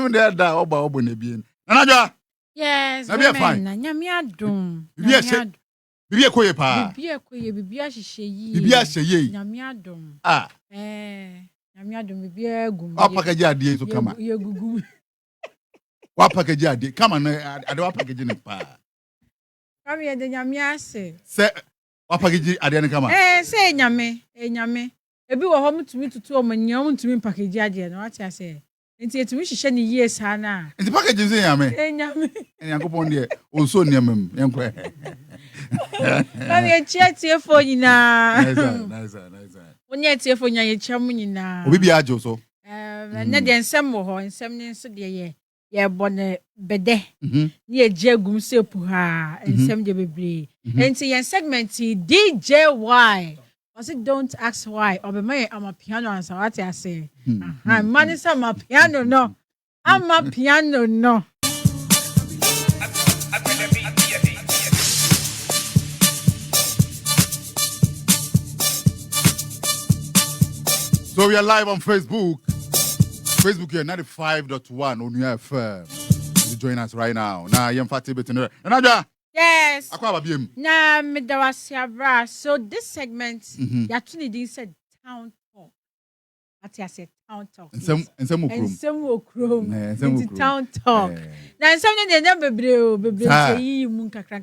Unu de da obo na bien. Adjoa. Yes. Na be fine. Na nyame adom. Bibi ekoye pa. Bibi ekoye, bibi ahihye yi. Bibi ahye yi. Nyame adom. Nyame adom bibi agum. Wa package ade so kama. Ye gugu. Wa package ade kama na ade wa package ne pa. Kami ye de nyame ase. Se wa package ade ne kama. Se nyame. Ebi wo ho mutumi tutu o manya mutumi package ade no ati ase. Enti etumi hihye ne yie sa na. Enti package se nyame. Nyame. Yankopon de onso niamam yanko. Kami ye tie fo nyina. Nice. Onye tie fo nya ye cham nyina. Obi bia ajo so. Na de nsem wo ho nsem ne nso de ye bone bede. Ni ye jagum sepu ha nsem de bebre. Enti ye segment DJY. I said, don't ask why. Or be I'm a piano answer. What I say? Man is I'm a piano no. I'm a piano no. So we are live on Facebook. Facebook here 95.1 Onua FM. You join us right now. Now I am Fatih Betinere. Adjoa. Yes. Na midawasiabra. So this segment, yatuni din said town talk. Ati I said town talk. Ensem okrom. It's town talk. Na ensem ne na bebre yi mu kakra.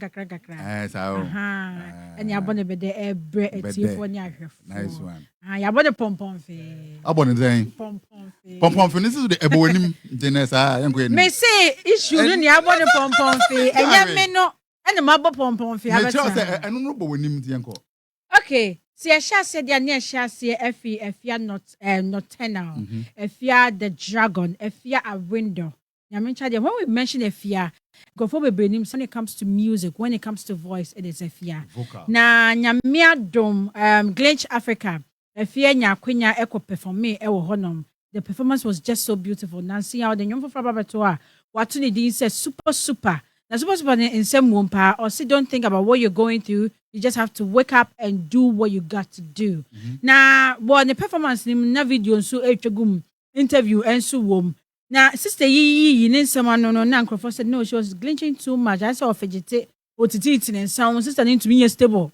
Eni abone bede ebre etifo ni ahwefo. Nice one. Ya abone pompom fe. Abone den. Pompom fe this is the ebonim denesa yanko eni. Me say issue ni abone pompom fe. Enya me no. And the mabo pompom fi abeta. Enu no bo wonim tienko. Okay, see a sha said ya near sha see efia not nocturnal. Efia the dragon, efia a window. Nyamencha de when we mention efia, go for benim when it comes to music, when it comes to voice, it is efia. Na nyamia dom Glench Africa. Efia nya kwenya eko perform e wo honom. The performance was just so beautiful. Nancy how the nyomfo fra babetoa. Watu ni din say super. Now, supposed to be in some wompa, or say don't think about what you're going through. You just have to wake up and do what you got to do. Now, the performance in the video so interview and so wom. Now, sister you someone no Nancroft said no, she was glitching too much. I saw fidget or to and sound sister need to be stable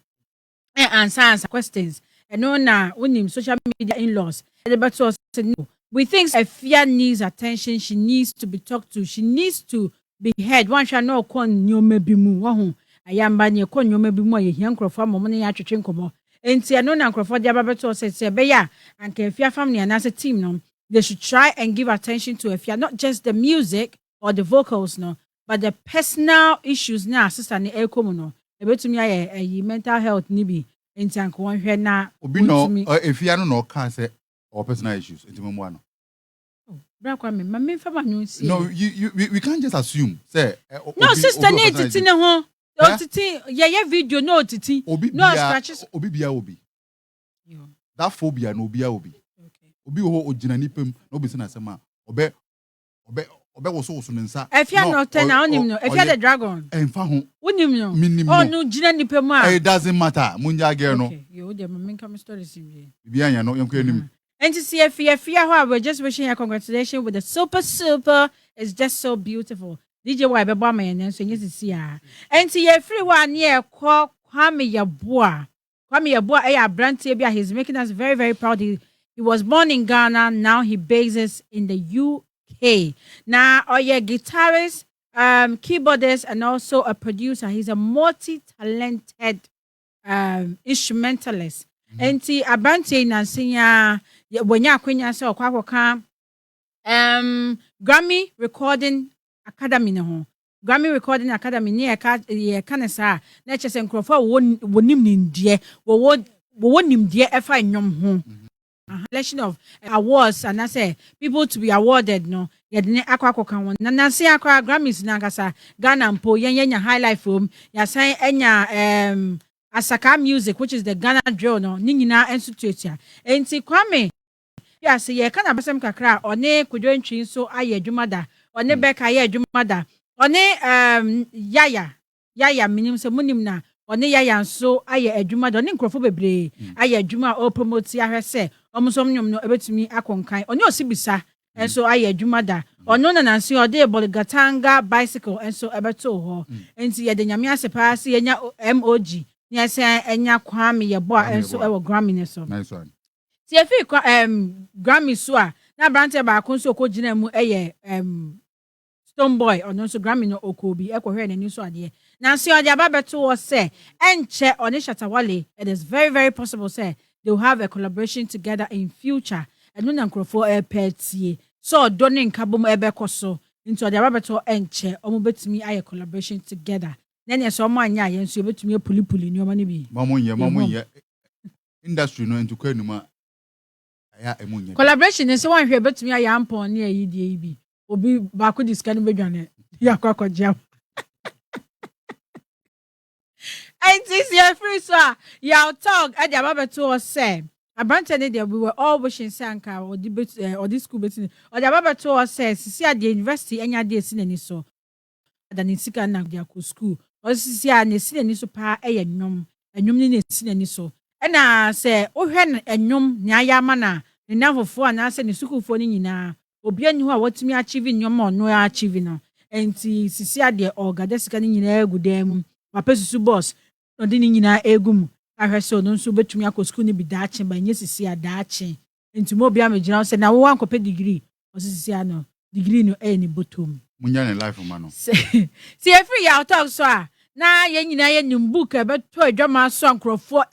and answer questions. And no now when social media in-laws. And the battle said no. We think Efia needs attention, she needs to be talked to, she needs to be heard. One shall know kon nyome bimu wahu ayamba ni kon nyome bimu ye hian krofo amom ne ya twetwe nkomo enti ano na krofo dia babeto say be ya anka Efia family and as a team no they should try and give attention to Efia, not just the music or the vocals no but the personal issues na sister ni ekomu no ebetumi aye mental health ni bi enti anka won hwe na obi no Efia no ka say or personal issues enti memo ano. No, we can't just assume. Say, no, sister, need to know. Yeah, video, no, titi. No scratches. Obi. That phobia, no, obi. Obi, ojina nipem, no business asema. Obe was so soon. If you are not ten, I don't know. If you are the dragon, and found wouldn't oh, no, jina nipem. It doesn't matter. Munja girl, you, the main come story. Bianya, no, young. And to see Efia, we're just wishing you congratulations with the super. It's just so beautiful. DJY Bebama and then so you see her. And to everyone here, call Kwame Yabua. Kwame Yabua, brand Tibia. He's making us very, very proud. He was born in Ghana. Now he bases in the UK. Now, guitarist, keyboardist, and also a producer. He's a multi-talented instrumentalist. And to Abante Nansinya. When you are so Grammy Recording Academy no Grammy Recording Academy near Canasa Natures and Crawford won him dear won him dear FI nyom ho selection of awards and I say people to be awarded no yedne akwako kan won na say akwa Grammys na kasa Ghana mpo yenya highlight from ya say enya Asaka Music, which is the Ghana drill no ni nyina institute enti Kwame ya say ye kana basem kakra one kudwantwi so aye adwumada one beka aye adwumada one yaya minim se munim na one yaya so aye adwumada one nkrofo bebre aye adwuma o promote ahwese omsom nyom no ebetumi akonkan one osibisa and so I adwuma da ono na nansi ode Boligatanga bicycle and so ebeto ho enti ye de nyame asepa se yenya MOG nya se enya Kwame ye bo and so e wo Grammy ne so nice one ti e fi Grammy so a na brante ba ko so ko gina mu eye Stone Boy ono so Grammy no okobi e ko hwe n'ani so ade nansi ode ababeto wo se enche oni Shatawale it is very very possible say they will have a collaboration together in future and no nkrofo petie so donin kabom ebeko so into the rabato enche omo betumi aye collaboration together then yes omo anya ye nso betumi apulipuli ni omo ne bi mamunye industry no into kwanuma aya emunye collaboration is one hwe betumi aye ampon ne ayi die bi obi ba ko diska ne bedwane ya kwakọjia this year free so ya talk at the ababeto say Abrante ne we were all wishing sanka or debate or this school betting or the ababeto says see at the university enya dey sinani so than in sika na dia school or see a ne sinani so pa enwom ne sinani so na say o hwe enwom ne ayama na ne nafofo na say ne sukufo ni nyina obi anyi ho a watumi achieve enwom ono achieve no enti sisi a de orgada sika ni nyina agudam papesusu boss odi ni nyina egum ahweso no nso betumi akọ ni bi daache ba nye sisi adaache ntimo obi amegyina se na wo ankọpe degree osisi ano degree no ni bottom munya ne life ma no see every year talk so a na ye nyina ye nim book beto adwama so ankrofo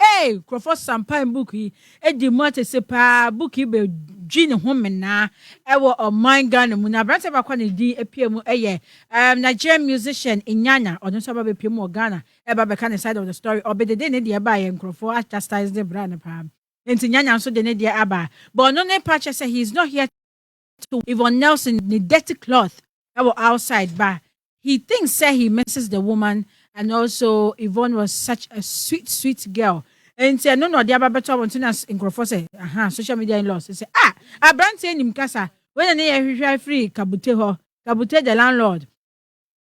krofo sampan book yi edi mu atese pa book yi be gene ho mena ewo o mind gun mu na brante ba kwa ne di epie mu Nigerian musician Inyanya ono so ba be pie mu Ghana eba be kind side of the story obedede ne de ba ye nkrofo chastise the brand pa enti Inyanya so de ne de aba but no ne patch say he is not here to Yvonne Nelson the dirty cloth outside but he thinks say he misses the woman and also Yvonne was such a sweet girl. And say no the ababeto want to us in say social media in laws say Abrante nim kasa when na ye free kabute the landlord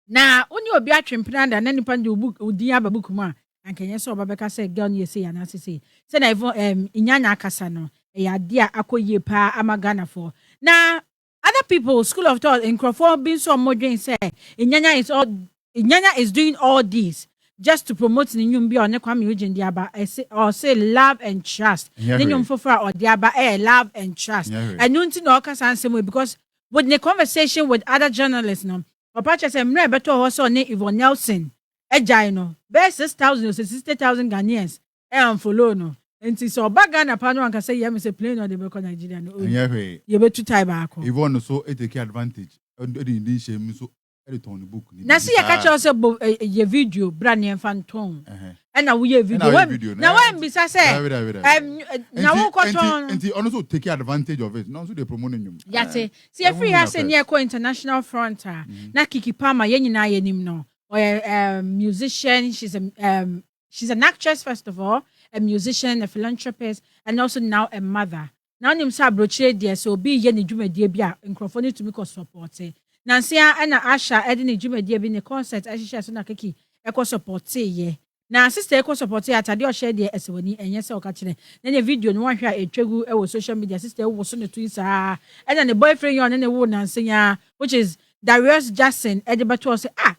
na oni obi atwempena da na nipa de book odi ababook mu a ankenye so obabeka say girl no say na say na Inyanya akasa no e ade a akoye pa amagana for na other people school of thought in Crawford being so modern say Inyanya is doing all this just to promote the new be on Kwame Gyan diaba or say love and trust. The new for or diaba love and trust. And no no kasa same way because with the conversation with other journalists no Papa say mre beto also ne Yvonne Nelson ejai no be 6,000 or 60,000 Ghanaians follow no enti so bagana pa no anka say yam say plane on the be Nigeria no ye be too tie back Yvonne so e take advantage and the shame so editor the book na see ya catch us ye video brand and phantom and na we video na when be say na wo kwaton and he also take advantage of it now so they promoting you yate see every has a near international front na Kiki Palmer ye nyina ye nim no or musician she's an actress first of all a musician a philanthropist and also now a mother now nim sa brochire there so be ye ne dwumadie bia nkrofo to me ko support Nansia and Asha Edini Jumedi be in a concert as she has on a kiki, eco support ye. Now, sister eco support at Adio share the Eswani and yes, or catching. Then a video no one here a tregu social media sister was on the twins and then the boyfriend on any woman singer, which is Darius Jackson, Edibato say, how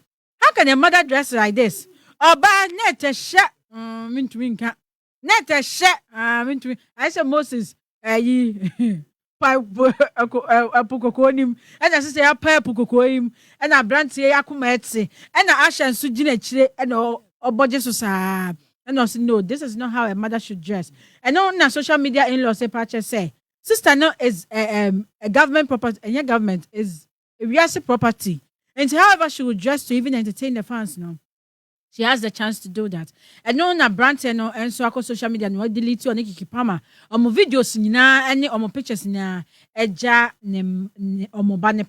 can a mother dress like this? Oh, bad net a shot, mean to wink. Net a shot, mean to I said Moses, ye. Apukokonim and as say a pair pukokoim and a branty akumetsi and a asha and sujin chile and or budget and also no this is not how a mother should dress and on social media in law say patch say sister no is a government property and your government is a real property and however she would dress to even entertain the fans no she has the chance to do that. And no na brand no and so across social media no delete on Kiki Palmer. Omo videos nyina any omo pictures na eja ne omo ba ne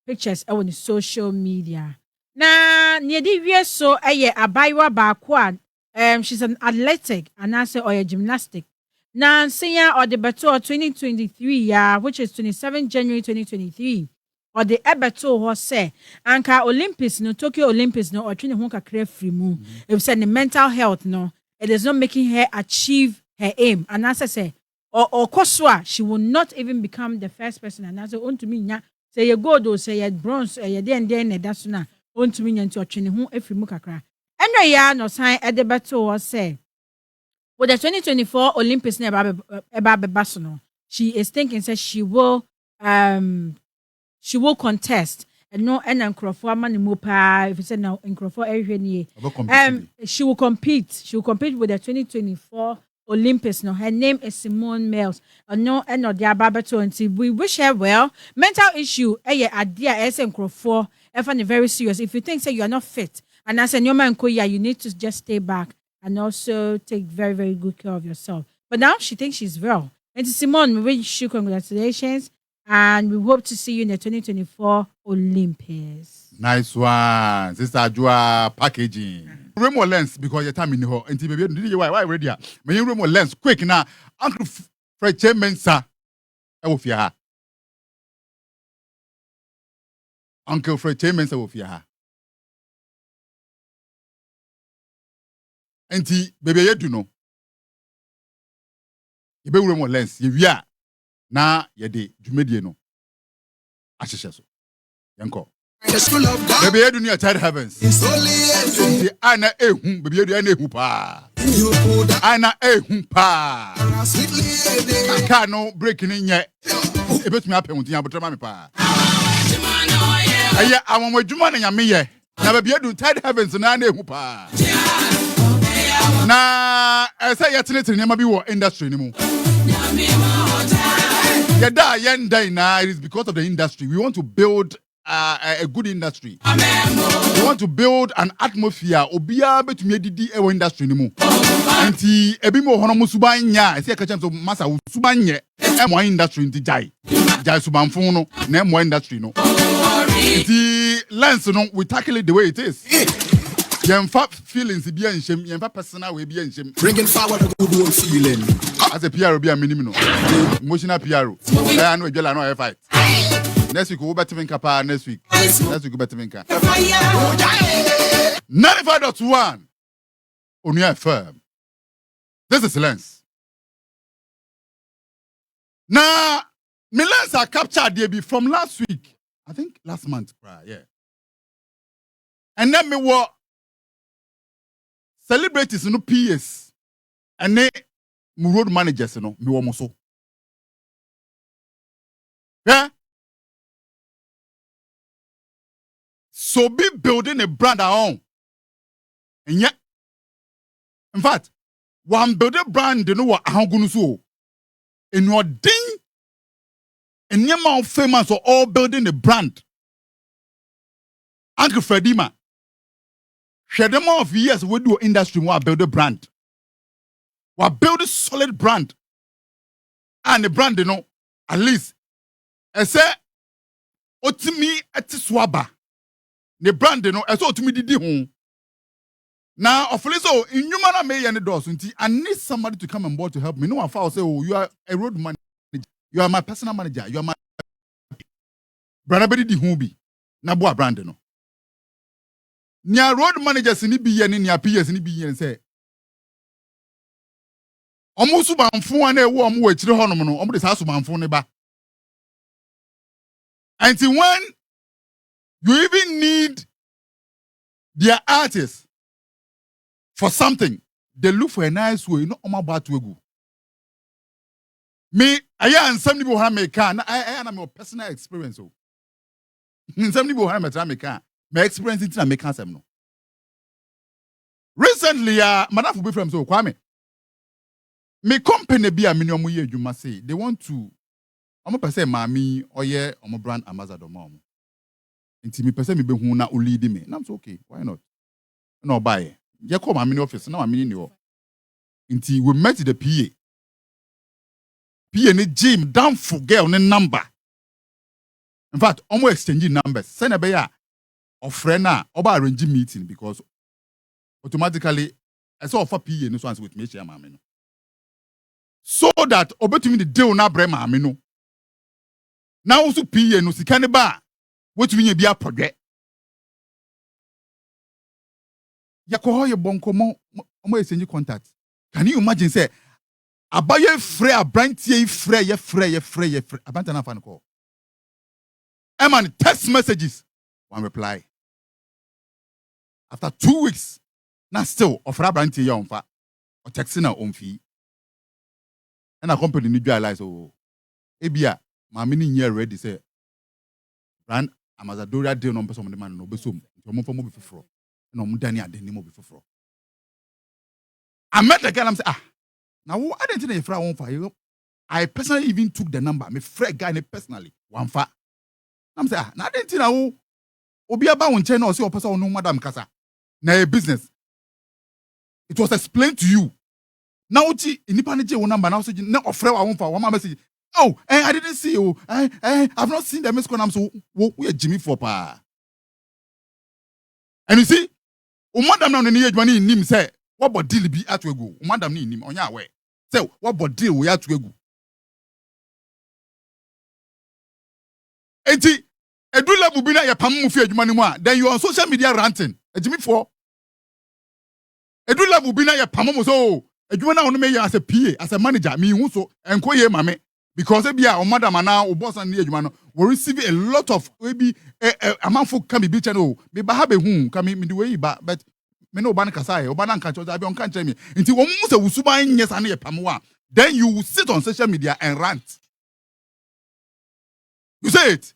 pictures on social media. Na ne di wie so eye abaiwa ba ko she's an athletic and also or gymnastic. Na senior or the beto 2023 which is 27 January 2023. Or the Ebeto was say Anka Olympics no Tokyo Olympics no or training honka kakra free mu if say the mental health no it is not making her achieve her aim and as I say or koswa, she will not even become the first person. And that's on to me, say you gold or say you bronze, you then that's na on to me and to training who if you mukakra. And no sign at the battle was say, with the 2024 Olympics never Basono, she is thinking says she will contest. And no, and Crawford money mopa. If you said now in Crawford area, she will compete. She will compete with the 2024 Olympics. No, her name is Simone Miles. No, and no, dear Babato. And we wish her well. Mental issue. Idea. And Crawford. I find it very serious. If you think say you are not fit, and as a new man, you need to just stay back and also take very, very good care of yourself. But now she thinks she's well. And to Simone, we wish you congratulations. And we hope to see you in the 2024 Olympics. Nice one. Sister Adjoa packaging. Remo lens because your time in the hall. And baby, why ready? May you remo lens quick now. Uncle Fred Mensa. Ofia. Uncle Fred Mensa Ofia. And baby, you do know. You be remo lens. You are. Na yede dwumedie no ahyehyɛ so yanko baby edu near child heavens the ana ehun baby edu ana ehun pa ana ehun pa aka no break ni nye ebetumi apɛnti abotrama me pa aye awon adwuma na nyame ye na baby edu child heavens na ana ehun pa na ɛsɛ yɛtenetene nema bi wɔ industry ni mu it is because of the industry. We want to build a good industry. We want to build an atmosphere. Obia betumi didi e industry ni mu. Anti ebi mo hono musubanya. E se ka chem so masa subanye e mo industry nti jai subanfun no na mo industry no. The lens no we tackle it the way it is. Yemfa feelings bi anshem, yemfa personal way bi anshem. Bringing forward a good old feeling. As a PRO be a minimum. Emotional PRO. I know you no fight. Next week we better think apa next week. Next week we better think. 95.1 Onua FM. This is Lens. Now, my lens are captured there from last week. I think last month, yeah. And then me were celebrities no PS and then road managers no me were so. Yeah. So be building a brand our own. And yet, in fact, one building brand you know what ahogunu so. In your ding, and your mouth famous or all building a brand. Uncle Fredima. Share them of years we do industry we build a brand. We build a solid brand. And the brand, you know, at least I say otimi etiswaba. The brand, you know, I saw otimi didi home. Now, of so in human may and the doors, I need somebody to come on board to help me. No one will say, oh, you are a road manager, you are my personal manager, you are my brand di hubi. Na boa brand no. Nya road managers ni bi ye ni nya PS ni bi ye say. Omo su banfo an e wo omo wa chire honom no, omo de sa su banfo ne ba. Until when you even need their artists for something, they look for a nice way, not omo ba to egu. Me, I am some people have me can. I am a personal experience. Oh, some people have me can. My experience in make answer no. Recently, madam for be from so Kwame. Me company be a minimum year you must say they want to. I'm a person mami or yeah, I'm a brand ambassador mom. Inti me person me be who na lead me. And I'm so okay. Why not? No buy. You come my office now. I'm in your. Inti we met the PA. PA ni Jim don't forget on the number. In fact, almost exchanging numbers. Send a bear. Or friend na oba arrange meeting because automatically I saw offer PA no so answer with me share mama no. So that obetumi the deal na bre mama no. Now also PA no sika ne ba wetumi nya bia project. Yakoho ye bonko mo exchange contact. Can you imagine say Abaye free abrantie free ye abanta na fan call. Eman text messages, one reply. After 2 weeks, now still offer abrantie ya onfa or texting na on fee. And a company need realize oh ebia ma me ni ready say brand Amazadoria deal no person man no besom. Omo for mo be foforo. Na omo dani adeni mo be foforo. I met the girl, I'm saying, now I didn't think one for you. I personally even took the number. Me friend guy personally one for. I'm saying, now I didn't think obi aba won chain or see person no madam kasa. Na a business. It was explained to you. Now uchi inipa ne je one number now so na ofre wa one for one message. Oh, I didn't see you. I've not seen the message. I'm so we are Jimmy for pa. And you see, madam now ne adwuma nim say what about deal be at wegu? Madam ni nim onya we. Say what about deal we at wegu? Enti edu level bi na ye pam mu fi adwuma ni mu a then you on social media ranting. Ejimi for. Edu level bi na ye pam mu so adwuma na ono me ye as a PA as a manager me hu so enko ye ma me because e bia o madam na o boss na adwuma no we receive a lot of maybe amanfo can be channel me ba ha be hu can me the way ba but me no ban kasa e oban nka choza abi on kan me nti wo mu se wusuban nyesa na ye pamwa then you will sit on social media and rant. You say it.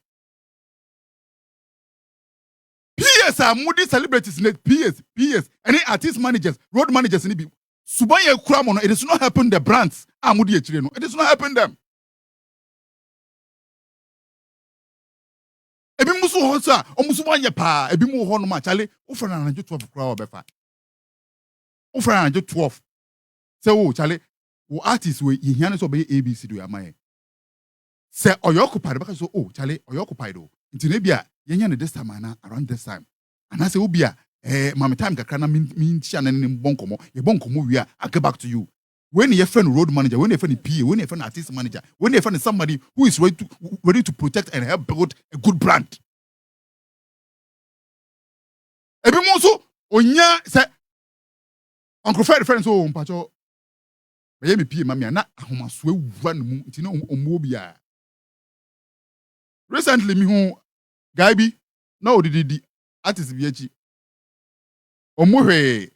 PS are moody celebrities PS any artist managers road managers ni bi suban ye kura mo no it is not helping the brands are moody e no it is not helping them. Ebi musu ho sa omusu ban ye pa ebi mu ho no ma chale ofra na anjo 12 kura obefa ofra na anjo 12 say wo chale wo artist we ye hiane so be ABC do amaye say oyokupied because so oh chale oyokupied do nti na bia ye nya ne this time na around this time and I say obi a mama time kakra na min tia na ne bonkomo ye bonkomo wi a I get back to you when your friend road manager when your friend PA when your friend artist manager when your friend is somebody who is ready to protect and help build a good brand. Ebi mo so onya say uncle friend so mpacho be me PA mama na ahomaso awura no mu nti na omo bia recently me hu guy bi na odididi artist bi achi omo hwe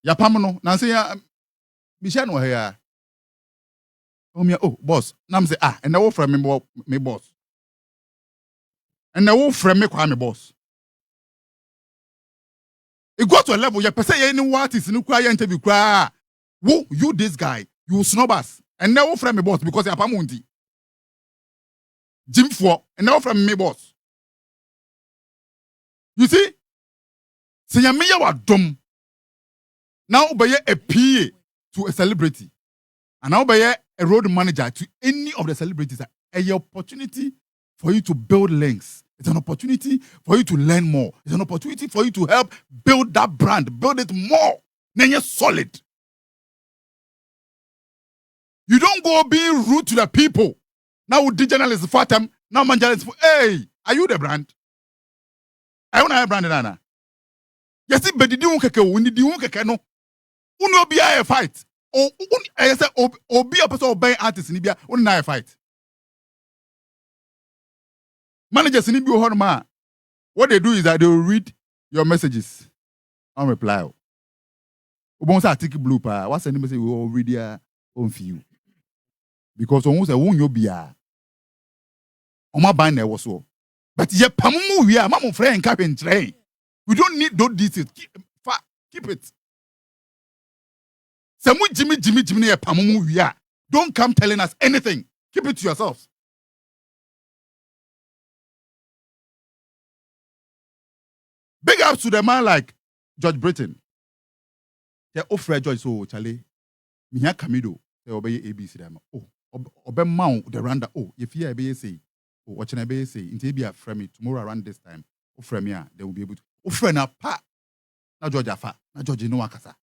yapam no na say ya Misha no here. Oh boss. Nam say and now from me boss. And now from me Kwame boss. It got to a level you person any artist no cry interview cry. Who you this guy? You snob us. And now from me boss because you are pamundi. Jim for and now from me boss. You see? Say ya me ya dumb. Now be a PA to a celebrity. And now by a road manager to any of the celebrities, an opportunity for you to build links. It's an opportunity for you to learn more. It's an opportunity for you to help build that brand, build it more. Then you're solid. You don't go being rude to the people. Now with the journalist fatam, now man journalist, hey, are you the brand? I want to have brand nana. Yes, but did you keke no? Uno be a fight. Oh, I say, be a person of buying artists in Libya. Uno fight. Managers in Libya, what they do is that they will read your messages and reply. Ubonsa article blue pa. What's the name? Say we will read their own view because almost a won you be a. Oma ban there was so, but ye pamu we are mama friend cabin train. We don't need those details. Keep it. Jimmy, don't come telling us anything. Keep it to yourselves. Big ups to the man like George Britton. They offer George so Charlie. Miha Kamido. They obey ABC. Oh, obey mount the randa. Oh, if you obey say, oh, watching obey say, until be a frame tomorrow around this time. Oh, frame here, they will be able to. Oh, friend, na pa. Na George Afa. Na George no akasa.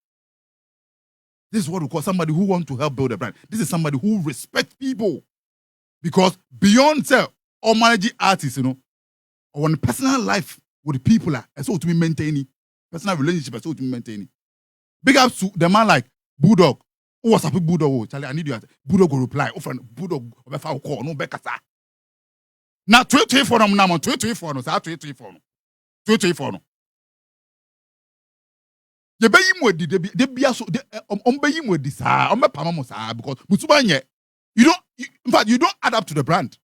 This is what we call somebody who wants to help build a brand. This is somebody who respects people. Because beyond or managing artists, or on personal life with the people, so to be maintaining. Personal relationship, so to be maintaining. Big ups to the man like Bulldog. what's up Bulldog? Charlie, I need you. Bulldog go reply. Often Bulldog obefa call no bekasa. Na 224 no na 224 no sa 224 no. 224 no. Ye be yim wadi de bia so be yim wadi sa on be pama mo sa because musuba nye in fact you don't add up to the brand.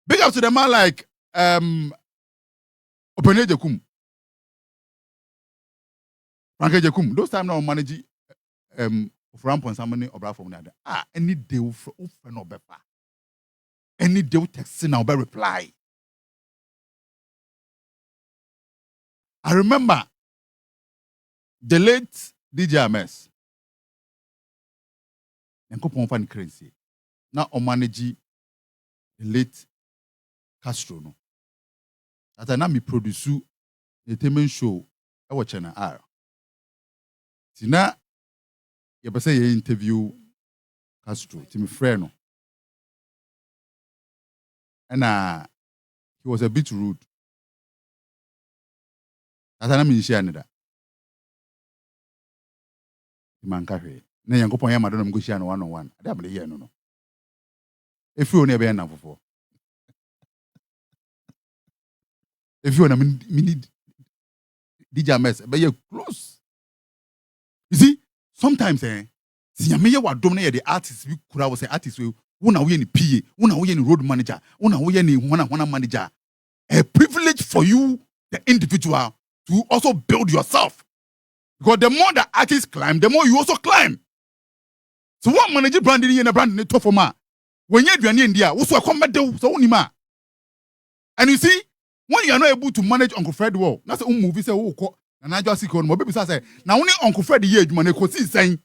Big up to the man like Openye Jekum. Franke Jekum. Those time now manage Frampon somebody or from that. Any day no befa. Any day text now be reply. I remember the late DJMS. Enko Ponfan crazy. Now on manage the late Castro no. At I me produce the temen show I watch an hour. Tina you be say interview Castro to me friend no. And he was a bit rude. At I me share that. Man cafe. Na Yankopon ya madam go share no one on one. I dey here no. If you only be na for. If you want to need DJMS, but you're close. You see, sometimes, see, you may want to the artists. We could have say artists. We na we any PA, we na we any road manager, we na we any one manager. A privilege for you, the individual, to also build yourself. Because the more the artists climb, the more you also climb. So what manager branding in a brand in the top for ma? When you're in India, also come back there, so only. And you see. When you are not able to manage Uncle Fred well, that's a movie say oh and I just see my baby say now only Uncle Fred the year you man ko see saying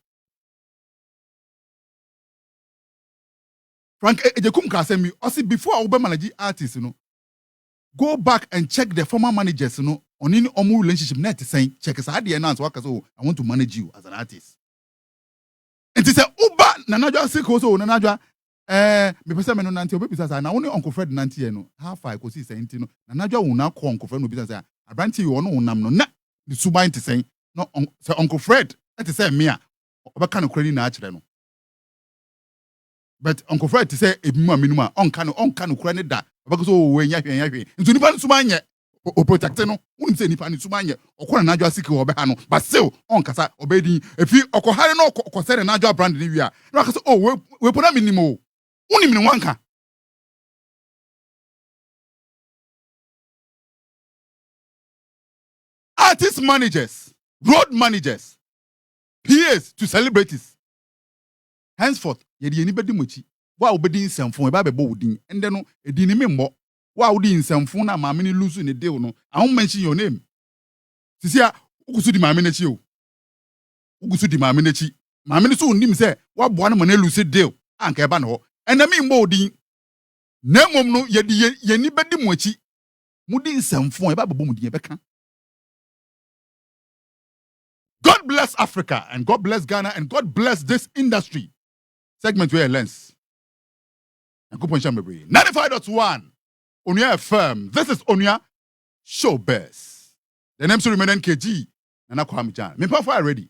Frank Ejekum can say me also before I will manage artists go back and check the former managers on any relationship net saying check us at the announce work so I want to manage you as an artist. And he say Uba na just see so na me pesa me no nanti obi bisa na woni Uncle Fred nanti no half I ko si senti no na nadwa wona ko Uncle Fred no bisa say abranti wo no wonam no na the suban te sen no say Uncle Fred te say me a obeka no krani na akire no but Uncle Fred te say ebimu aminu a onka no krani da obeka so wo nya hwe nti nipa no suban nye o protect no woni say nipa no suban nye okora na nadwa siki wo be ha no but still onkasa obedi efi okohare no okosere na nadwa brand ni wi a no akasa oh we pona minimo artist managers, road managers, PAs to celebrities. Henceforth, yedi anybody mochi. Wa obedi nsemfo e ba be bo wudin. Ende no edin me mbo. Wa wudi nsemfo na maame ni lose ne deal no. I won't mention your name. Sisia ugusu di maame na chi o. Ugusu di maame na chi. Maame ni so unim se wa boa na ma na lose deal. Anka e ba no. And I mean, Bodin, Nemum no ye bedi mochi. Mudi nsemfo e ba bebo mudi ebeka. God bless Africa and God bless Ghana and God bless this industry. Segment where lens. And Kupon Shambebre. 95.1 Onua FM. This is Onua Showbiz. The name still remain KG. Nana Kwame Gyan. Me pa fire ready.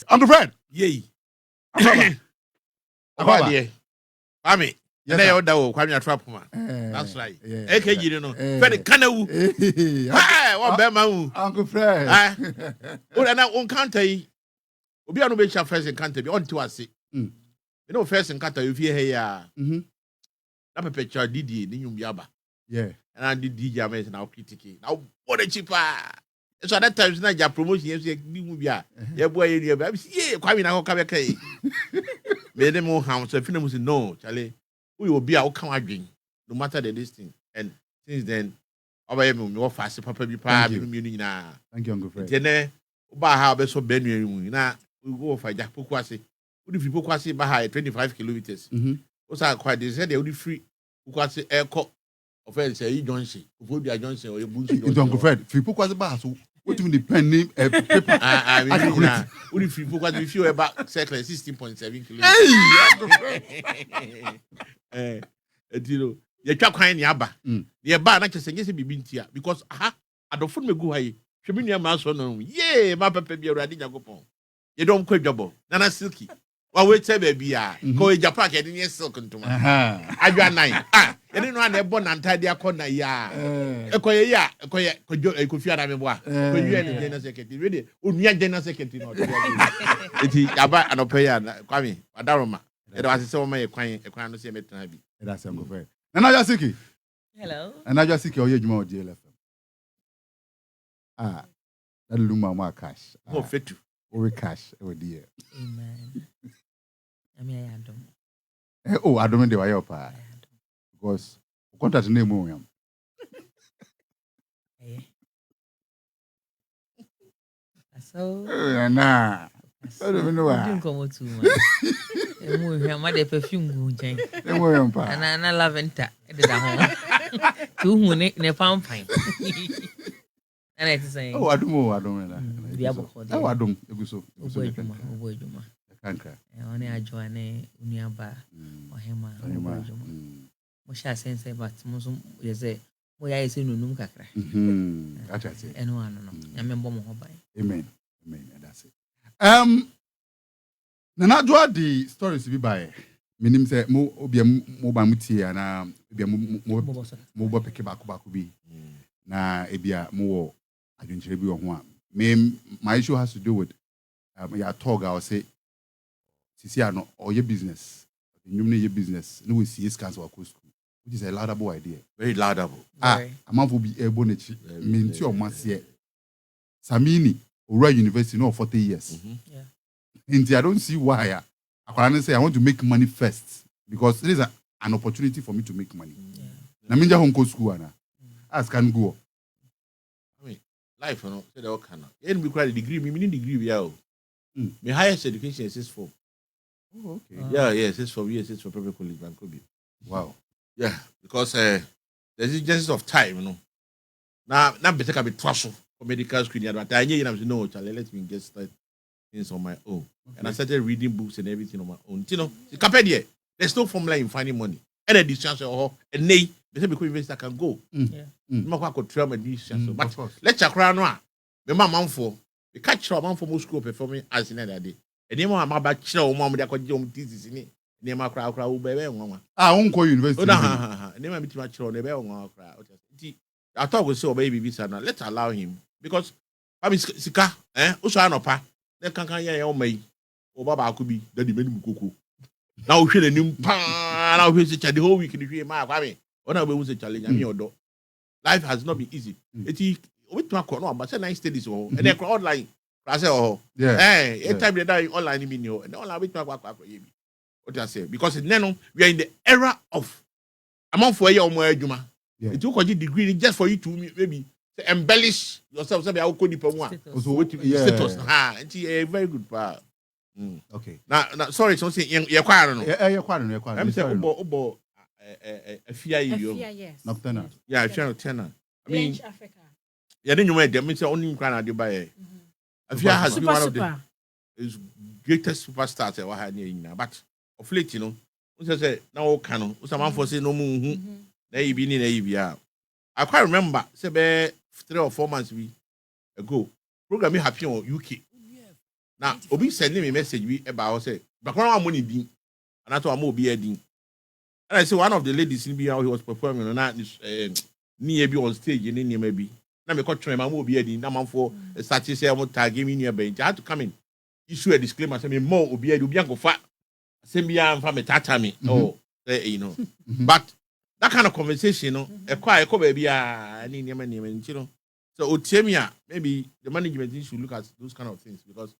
Uncle Fred. Yay. Ababa. Kwame, na yo da wo Kwame trap man. That's right. AKG no. Fred Kanawu. Hey, what be ma wu? Uncle Fred. Ah. O na on counter yi. Obi anu be sha first encounter bi on to ase. You know first encounter you fear here. Na pepe cha Didi ni nyum yaba. Yeah. And I did DJ Ames now critique. Now what a cheaper. So at that time na ja promotion you be mu bia. Ye boy ye yeah, Kwame na ho ka be kai. Me dem mo ham so fina mu say no, Charlie. We will be out come adwin no matter the distance. And since then oba me wo fast papa bi pa bi mu nyina. Thank you Uncle Fred. Tene oba ha be so benu mu na we go for ja pokuase. We free pokuase ba ha 25 kilometers. O sa quite they said they would free pokuase airco offense say Johnson. Ofobia Johnson or Bunsu Johnson. Uncle Fred, free pokuase ba so what do you depend name paper? I mean, only free because we feel about circle 16.7 kilometers. Hey, you know, you try crying yaba. The bar not just say be bintia because I don't me go high. She mean your man so no. Yeah, my papa be already go pon. You don't quit double. Nana silky. Well, wait, say baby, go in Japan, getting your silk into my. I got 9. You didn't want a bon and tidy a corner, ya. A coya, a coya, could fear a memoir. Could you end dinner secretary? Really? Would me a dinner secretary? It is about an opera, Kwame, Adaroma. It was so many a crown to say me to be. That's a good friend. And I just see. Hello. And I just see your age more dear. That Luma more cash. Oh, fit to. Or cash, oh dear. Amen. I mean, I don't. Oh, I don't know the way up. Because contact name William. So, Nah. I don't even know I don't why. come too much. My de perfume going. William, And I love it. Two minutes, ne pound pine. And I say, oh, I don't know. I don't know. Oh, I don't. It was so. Oboy, Can't cry. only Adjoa and Ohemaa, Ohemaa. Mosha sense, but Musum is a boy I see no num kakra. That's it. And one, I remember more by. Amen. Amen. And that's it. Adjoa the stories be by. Minim say mo obi mo ba mutie na obi mo bo peke ba bi na ebia mo wo adwenkyere bi wo ho a my issue has to do with ya talk I will say sisi ano or your business you know your business no we see scans or school which is a laudable idea, very laudable. Amount will be able to mean to your Samini or university no 40 years. I don't see why I can say I want to make money first because there is an opportunity for me to make money. Na minja home school ana. As can go. I mean, life, you know, say the kind of. You be quite a degree, meaning degree, yeah. My highest education is for. Oh, okay. Yeah, it's for years, it's for private college, Vancouver. Wow. Yeah, because there's a just of time, you know. Now better can be trusted for medical school, but I know, Charlie, let me get started things on my own. Okay. And I started reading books and everything on my own. You know, there's no formula in finding money. And a distance or a nay, because investor can go. I could try my distance. But let's check around now. The man for the catch a man for most school performing as in that day. And then my bachelor, mom, that could do this in it. Near my crowd, baby, I won't call university. Never meet my children, the bell crowd. I thought we saw baby visa now. Let's allow him because I mean, Sika, Usanopa. Then can hear me. Oh, Baba could be the minimum cuckoo. Now we should a new pan. Now we the whole week in the my family. When I was a challenge, I'm your dog. Life has not been easy. It's with my corner, but 9 studies and then online. I say, oh, yeah, a time they die online in me, and all I with my work. What I say because then we are in the era of amount for a year or more. Juma, it took a degree just for you to maybe embellish yourself. Say I will call you status. It's a very good part. Okay. Now, sorry, so say you're quite. You're quite. I'm saying about a fear you. Nocturnal. Yeah, Nocturnal. I mean, Africa. Yeah, then you might them say only Ukraine do buy. A fear has been one of the greatest superstars ever had here. But of late, you know, we say now canon. Some for say no moon. They be in a I quite remember, say 3 or 4 months ago, program happy on UK. Now, Obi sending me a message about say, but one money being, and I told him be a ding. And I say one of the ladies in BR he was performing on that near be on stage in India maybe. Now me call try my mobile be a ding. Now man for a statue say I want to give me near bench. I had to come in, issue a disclaimer. Say me more Obi a do be go fat. Say me am from a tata me. Oh, you know, but. That kind of conversation, you know, a quiet baby, any name, you know. So, Otemia, maybe the management should look at those kind of things because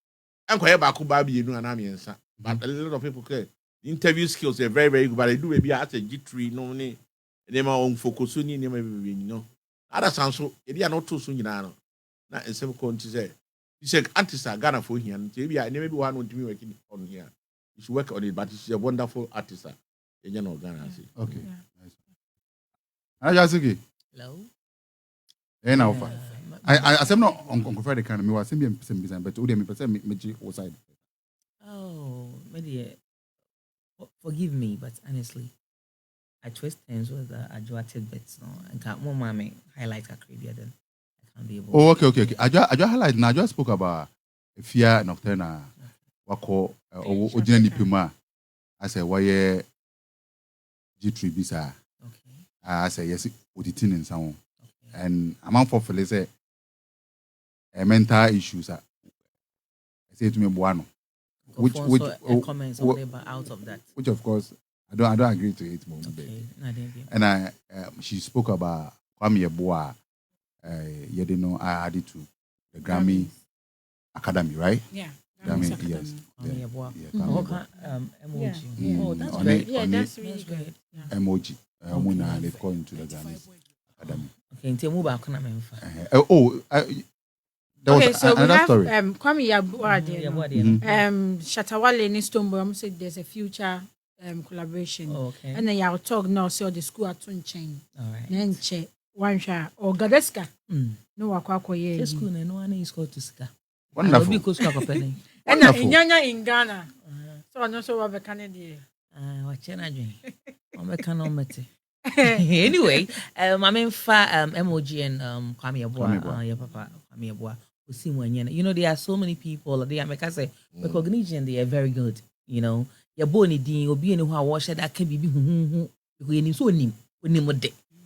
I'm quite back to Baby, you know, and I'm answer. But a lot of people care. The interview skills are very, very good, but I do maybe at a G3, no, and then my own focus on you, know. Other sounds so, they are not too soon, you know. Not in some countries, say. You said, artists are Ghana for here, and maybe I never one want to be working on here. You should work on it, but she's a wonderful artist. You know, Ghana. Okay. Ajasuki. Hello. Now, I said no on Friday kind of me was saying business, but today me person me outside. Oh, maybe forgive me, but honestly, I twist things with Adjoa tidbits, no, and can't more mommy highlight a creative then I can't be able. Oh, okay. Adjoa highlight. Now, Adjoa spoke about fear nocturnal. wako ojina nipima ase waye G3 bisa ase yes oditi ne nsa ho and amount for feel say mental issues I say to me boano which comments out of that, which of course I don't agree to it more. And she spoke about Kwame Gyan you know I added to the Grammy Academy, right? Yeah. Grammy, yes. emoji. Oh, that's great. Yeah, that's really great. Emoji. They call into the Grammy Academy. Okay, until move back on there was so another we have story. Kwame Gyan. Shatawale and Stonebwoy said there's a future collaboration. Okay. And then y'all talk now, so the school at chain. All right. Then che one shot or Gadeska. No wakwa ye. The school no one is called to ska. Wonderful. Because penny. And Nyanya in Ghana. So I know so what Canadian. What you doing? I'm a canon. Anyway, my main emoji and Kwame Gyan, your papa Kwame Gyan. You know, there are so many people. They make us say recognition. They are very good. You know, your bony ding will be anyone watch that can be who you so nim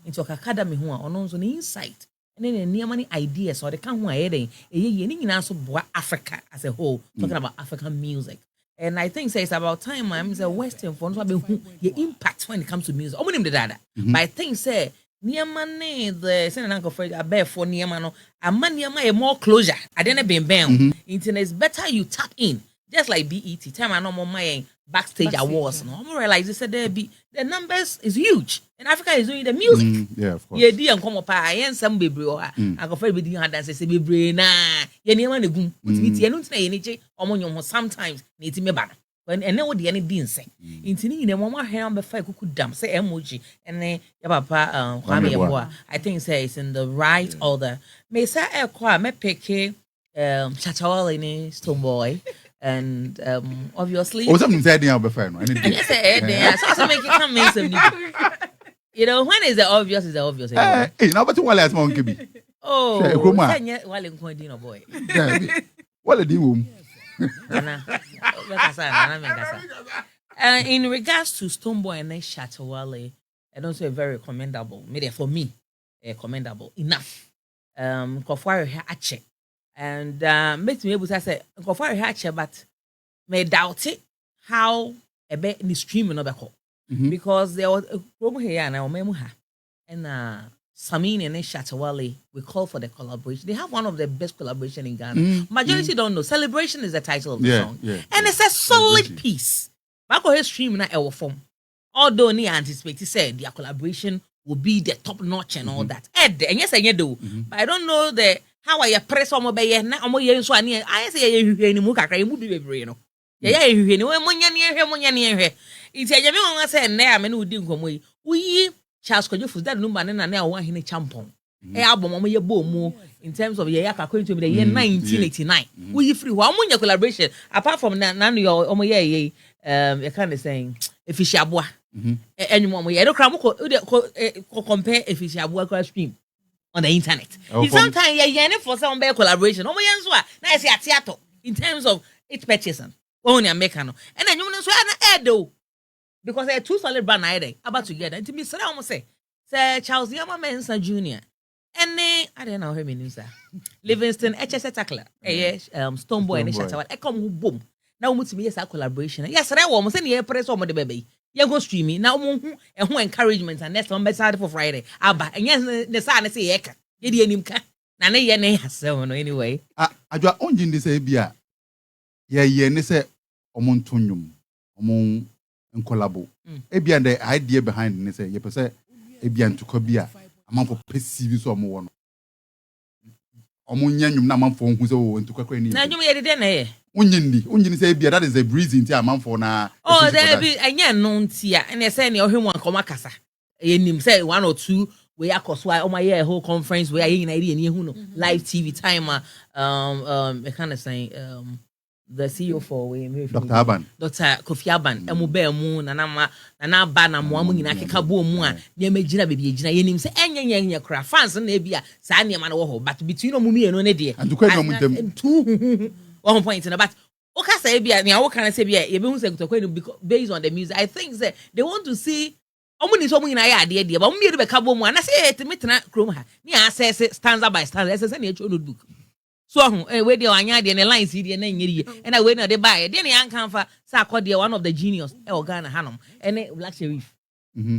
into academy who are on the insight. And then near many ideas or the can who are heading a Africa as a whole, talking about African music. And I think it's about time I'm a Western for your impact when it comes to music. But I think say near money the send uncle for a bear for near man a man near my more closure. I didn't been bound. Internet is better you tap in. Just like BET, time I know more my backstage awards. No, I realize they said the numbers is huge. And Africa is doing the music. Yeah, of course. Yeah, dear and come up. I am some baby. I go for everything had that say baby. Nah, you never want to go. You don't say anything. Sometimes need to me bad. When and know what the any didn't say. Into you know, one hair on the fire could damn say emoji. And then your papa, Kwame Gyan. I think say it's in the right order. May say me pick Shatawale Stonebwoy. And obviously, something said in our phone. And I said, so make it come in some. You know, when is the obvious? Is the obvious? Hey, now but one last monkey be. Oh, while in Quadino boy. What a deal. In regards to Stonebwoy and Shatawale, I don't say very commendable. Maybe for me, commendable enough. Kofwari Hache. And makes me able to say, but may doubt it how a bit in the streaming of the call. Because there was a promo here and our memoha. And Samin and Shatawale, we call for the collaboration. They have one of the best collaboration in Ghana. Majority don't know. Celebration is the title of the song. And it's a solid piece. Back on his streaming at our form. Although they anticipate, he said their collaboration will be the top notch and all that. And yes, I do. But I don't know how I press on my bay and I'm going so near. I say, you move a movie, you know. Yeah, you know, when near here. It's a young say, Nam and who didn't come away. We Charles could you for that number and now want him a champon. A album on your boom in terms of Yaka according to the year 1989. We free one your collaboration. Apart from that, none of your you kind of saying if you shabwa. Anyone we don't compare if you shabwa stream. On the internet. Sometimes you're for some better collaboration. Oh, my nice theater in terms of its purchasing. Only American. And then you know, so I do because they're two solid brand about together. And to me, so I almost say, Sir Charles Yama Mensa Jr. And then I don't know her name, sir. Livingston, HS Tackler, Stonebwoy, and Shatawale. I come boom. Now, what's me a collaboration? Yes, I almost any air press on the baby. You go streaming now, and who encouragement and that's on my side for Friday. Abba, and yes, the son say, Eka, Yedianimka, Nane Yane has seven anyway. Adjoa only this Abia. Yeah, say Omontunium, Omon and collabo. Abia, the idea behind it, say, you say, Abian to Kobia, a month of perceiving so more. Omunyan, Naman for who's over to Cochrane. Now you made it in Unyin say that is a breeze into a month for now. Oh, there be a young known tia, and they say you him one comakasa. In him say 1 or 2 we are cause why my year whole conference where in idea near who live TV timer. I kind of saying the CEO for we Dr. Aban. Dr. Kofi Aban, and Mube Moon and I'm banner one in Akabo Moon, near Majina baby Jina him say any craft fans and Nebia, Sanya man, but between Mumi and Onedia and to quite them 2 1 point in about Okay, say be na what can I say be e be hu say because based on the music. I think say they want to see omuni so nyina ya ade ade but me be ka bo mu na say me tena chrome ha me access stanza by stanza say na echo notebook so we dey anya de ne lines dey na nyeri and I we na dey buy dey na yankan fa say akode one of the genius e Ghana hanom and Black Sheriff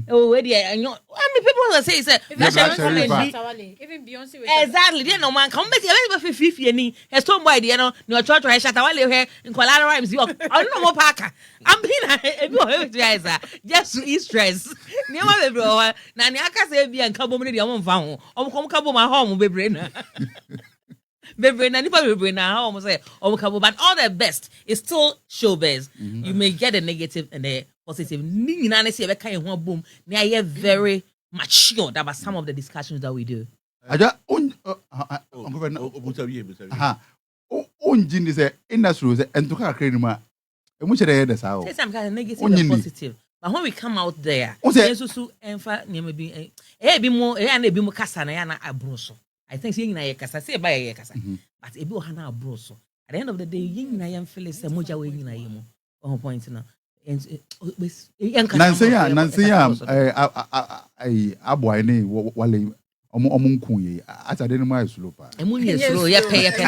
oh we dey anyo I mean people will say Even Sheriff, even Beyonce exactly dey no man come make e be 50 ni e stone boy dey no no church he Shatawale he nkwala rhymes you I no more parker I'm being e be o guys just to ease stress ni ma bebre o na ni aka say bia nka bom ni dey o mfa ho o kom ka bom a ho mo bebre na bebre na nipa bebre na how mo say o ka bom but all the best is still showbiz. You may get a negative and a positive ni nyina na say e be kan ho bom na ye very mature about some of the discussions that we do. Adjoa onjini say industry say entoka akre ni ma emu chere de sa o say some kind of negative and positive but when we come out there so enfa niam bi bi mo na bi mo kasa na ya na abro so I think say nyina ye kasa say ba ye kasa but e bi o ha na abro so at the end of the day nyina ye feel say moja we nyina ye mo on point na nanse ya aboy ni wale omo nku ye atade ni ma slow pa emu ni slow ye pesa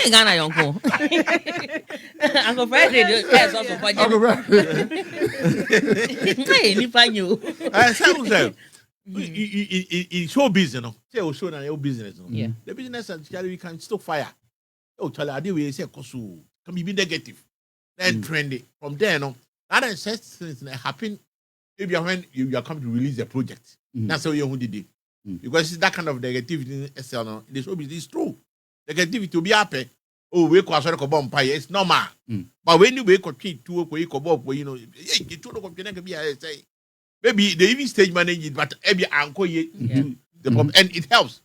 e Ghana yonko Uncle Friday yes also for you ni panyo say in show business no say o show na your business no the business and we can stoke fire o tell ade we say koso can be negative then trendy from there no other things that happen if you when you are coming to release a project that's how you who did it because it's that kind of negativity in the show business is true negativity will be happy oh we ko asore ko bomb pie it's normal but when you wake up to ko ko bomb you know you to ko can be say maybe they even stage manage it but every anko ye the problem and it helps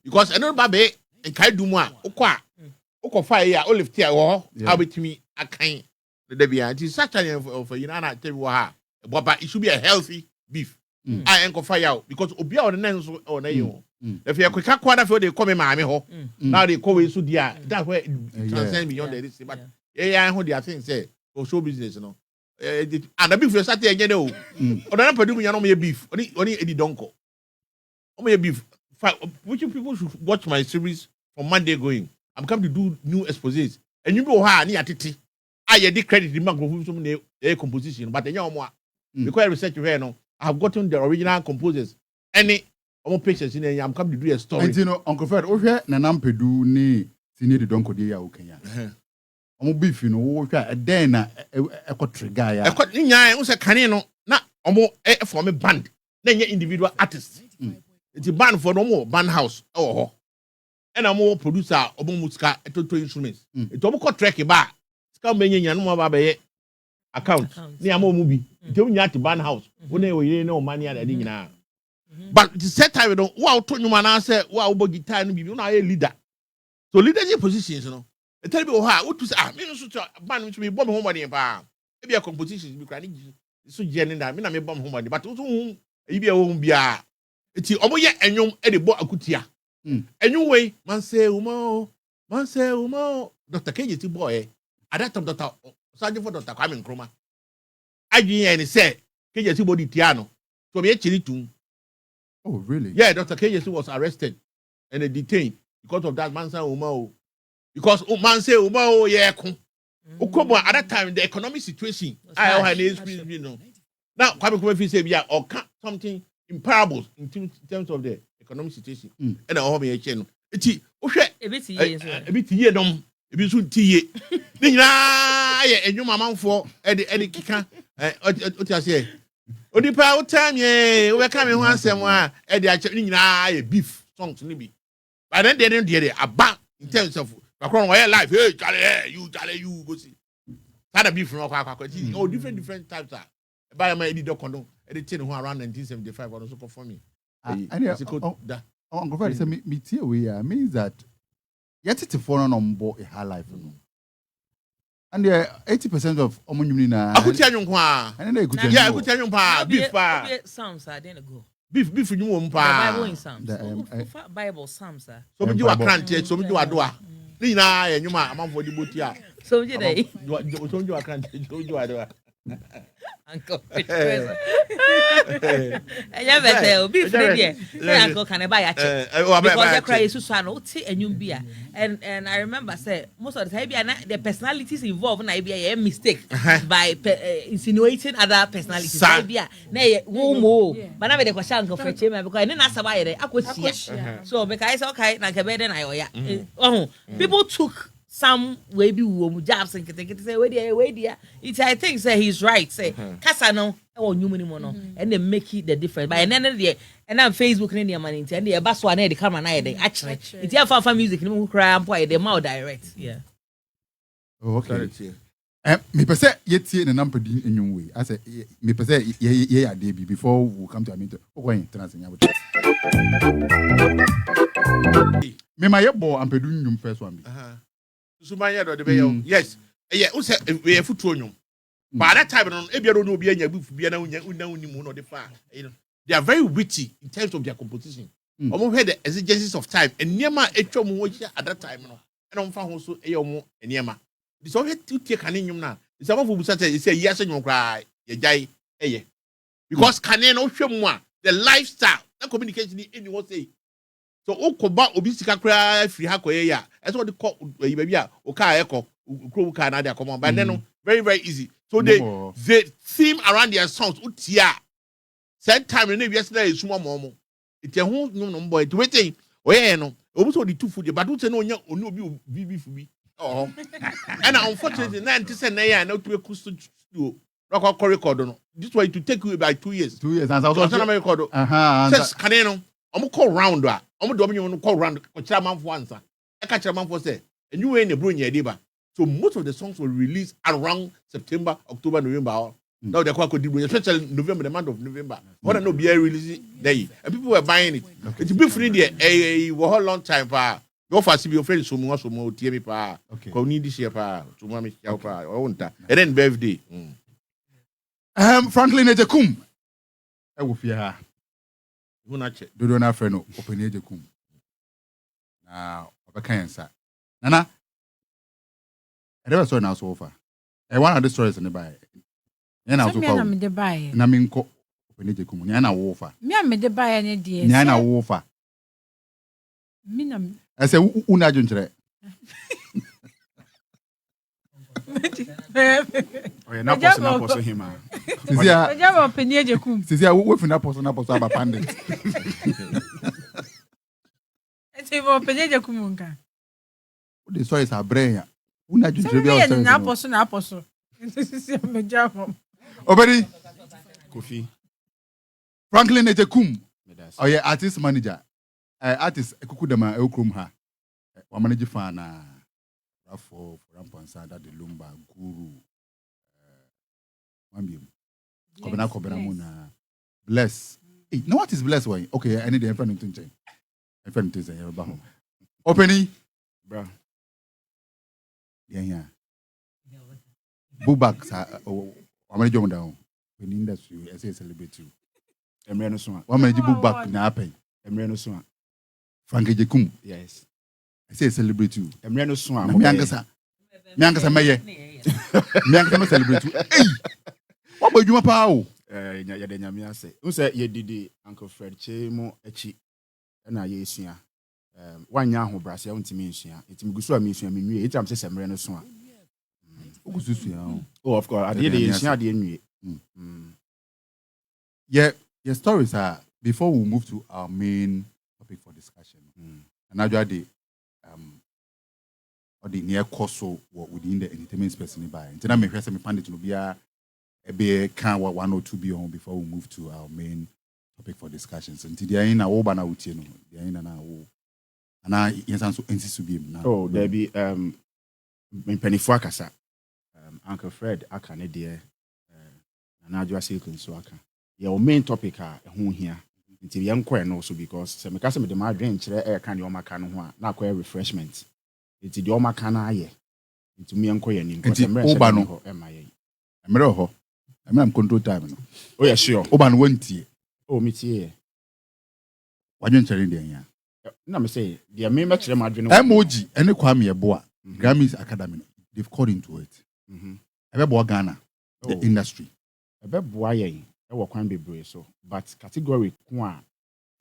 because another babe and kai do mo ukwa fire ya olive tea wo how betimi akan the bia it is such a for you na tell you ha but it should be a healthy beef I enko fire out because obi a na nso o na you if you quick kwada for they come ma me ho now they come we so dia that's where it transcend beyond this but yeah ho dia thing say for show business no and the beef you start again o na padu nya no me beef oni edi donko o me beef which people should watch my series from Monday going I'm coming to do new exposés and you go ha ni atete I dey credit the man go some na composition but enya omo because I research here no I have gotten the original composers any omo pictures in I'm coming to do a story and you know Uncle Fred o hwe na nampedu ni sini de donko de ya o Kenya omo beef no wo hwe e den na e ko trigger ya e ko nyaa o se kane no na omo form band na nya individual artists it's a band for no more band house ho and I'm more producer omo musika etoto instruments it omo ko track ba ska menye nya no ba be account ni am omo bi it omo nya to band house wo na we na o mani ada di nyina but the set time no wa to nyuma na say wa wo guitar no bi na a leader so leadership positions no e tell me ha what to say me no so band me to be bomb home body pa e be a compositions bi kra ni so je ni na me na me bomb home body but so e bi e wo bia eti omo ye enwom e de bo akutia enwom we man say umo Dr. Keji ti boy at that time Dr. Sergeant for Dr. Kwame Nkrumah adwin and say Keji ti body tiano so me chiri tum. Oh really? Yeah, Dr. Keji was arrested and detained because of that man say umo because man say umo yeah ko okobo at that time the economic situation I had you know now Kwame Nkrumah fi say bia or something in parables in terms of the economic situation and all me eche no eti o hwe ebiti ye dom ebi so tiye ni nyina ye enwum amanfo e kika o ti ase odipa o time ye o be ka me ho asem a e de ache ni nyina ye beef songs ni bi but then they aba in terms of akron why life hey chale you go see that beef no kwa oh different types are buy my edit dokono editing who around 1975 or so for me Uncle Fred say me tie we means that yet it for on board a high life no and 80% of omunwuni na akuti anwonko a and na ekuti yeah akuti anwon pa beef pa Psalms are then go beef nyu won pa Bible in Psalms Bible Psalms so mi ji wa krante so mi ji wa do a ni na ya nwuma amanfo di boti a So you know, you can't you are Uncle. And you better be free. Uncle can buy a check. Because I cry so swano and you be. And I remember say most of the time the personalities involved na be a mistake by insinuating other personalities. Be na wo but na be the question Uncle for chema because na sabai dey akosia. So because I say okay na ke be den ayoya. People took some way be jobs and say where there it's I think say he's right say kasa no e new money no and they make it the difference but and then there and then Facebook and their money and the bass one the camera na dey actually it's here for music no cry am boy the more direct yeah. Oh, okay. Me per se yetie na nampa di enwum we I say me per se ye ade bi before we come to a meeting okwan transenya bo me ma ye bo ampedu nnwum first one bi Sumanya do the yes. Yeah, who said we have futurium. By that time, on every no be any booth, be no the far. They are very witty in terms of their composition. Almost had the exigencies of time, and Niama Etrom at that time, and on found also Ayomo and Niama. It's only to take Caninium now. It's some of who say yes and you cry, ye jay, because Canin no show more the lifestyle, that communication anyone say. So Okoba Obisika cry free hakoya. That's what they call baby. Oka echo Ukruka na dia come on. But then very, very easy. So they theme around their songs. Utia. Same time yesterday is small momo. It's a whole no boy to waiting. Oh yeah no. Also the two food, but don't say no no be for me. Oh. And unfortunately 90% na no to be studio. Rock record no. This way to take you by 2 years. 2 years and also record. Says Caneno. I'm call round that. I'm doing call round. Chairman for answer. I catch a man for say. And you ain't a brunye deba. So most of the songs were released around September, October, November. Now they're quite good, especially November, the month of November. What I know be releasing day, and people were buying it. It's been free there a whole long time. Pa, go for see your friends so more TM pa. Okay. Need this year pa. So mommy pa. And then birthday. Franklin Ejekum. I will fear. Who not check? Do not friend open Ejekum. Now, Obakansa. Nana, I never saw now so far. I one of the stories in the buy. And I was going to buy. Naminko open Ejekum. Yana Wolfa. Me, I'm the buy any dear. Yana Wolfa. Minam. I say, Una Juntre. Oh, you're not possible him. Adjoa open Ejekum. Sisi a wo fina poso na poso aba pandit. Ese wo open Ejekum nka. The stories are brain. Una Juntre be o na poso. Sisi Adjoa. Obedi. Kofi. Franklin Ejekum. Oh yeah, artist manager. Artist ekukudama ekrom ha. Wa manage fan na Rafo Rampansa da de Lumba Guru. Mambium. Kobena muna. Bless. Hey, now what is bless why? Okay, I need the friend to change. My friend to say about home. Opening, bro. Yeah. Bubak sa I'm gonna jump down. In industry, I say celebrate you. Emre no so. One minute Bubak na happen. Emre no so. Frank Ejekum. Yes. I say celebrate you. Emre no so. Me angasa meye. Me angasa no celebrate you. Hey. What about you pa o? Ya de nyame ase. Who say ye didi Uncle Fred Chemo echi na ye esua. Wanya ho brase ya ntimi nsua. Etimi gusu a me nsua me nwie. Etam se semre no so a. Ogusu sua. Oh, of course. Ade de nsua de nwie. Yeah, your stories are before we move to our main topic for discussion. And actually or the near course within the entertainment space nearby. And then I may hear some pandit to be a can 1 or 2 be on before we move to our main topic for discussions. And today in a obana utino, they are in an hour. And I insist to be now. Oh, there be in Pennyfua Kasa. Uncle Fred Akane dear and Adjoa Silken so aka. Your main topic who here. Until young queer also because some customer de my drink air can your macano na queer refreshment. It's the Oma Kana ye. Into me and Koyan in Obano. Emeroho. I'm control time. Oh, yeah, sure. Oban went ye. Oh, me tea. Why don't you read No, me say, the main match, my dream. Emoji, and the Kwame Boa, Grammys Academy. they've called into it. Mhm. Ghana, the Oh. industry. Ɛbɛboa yɛn ɛwɔ kwan bebree so, but category ko a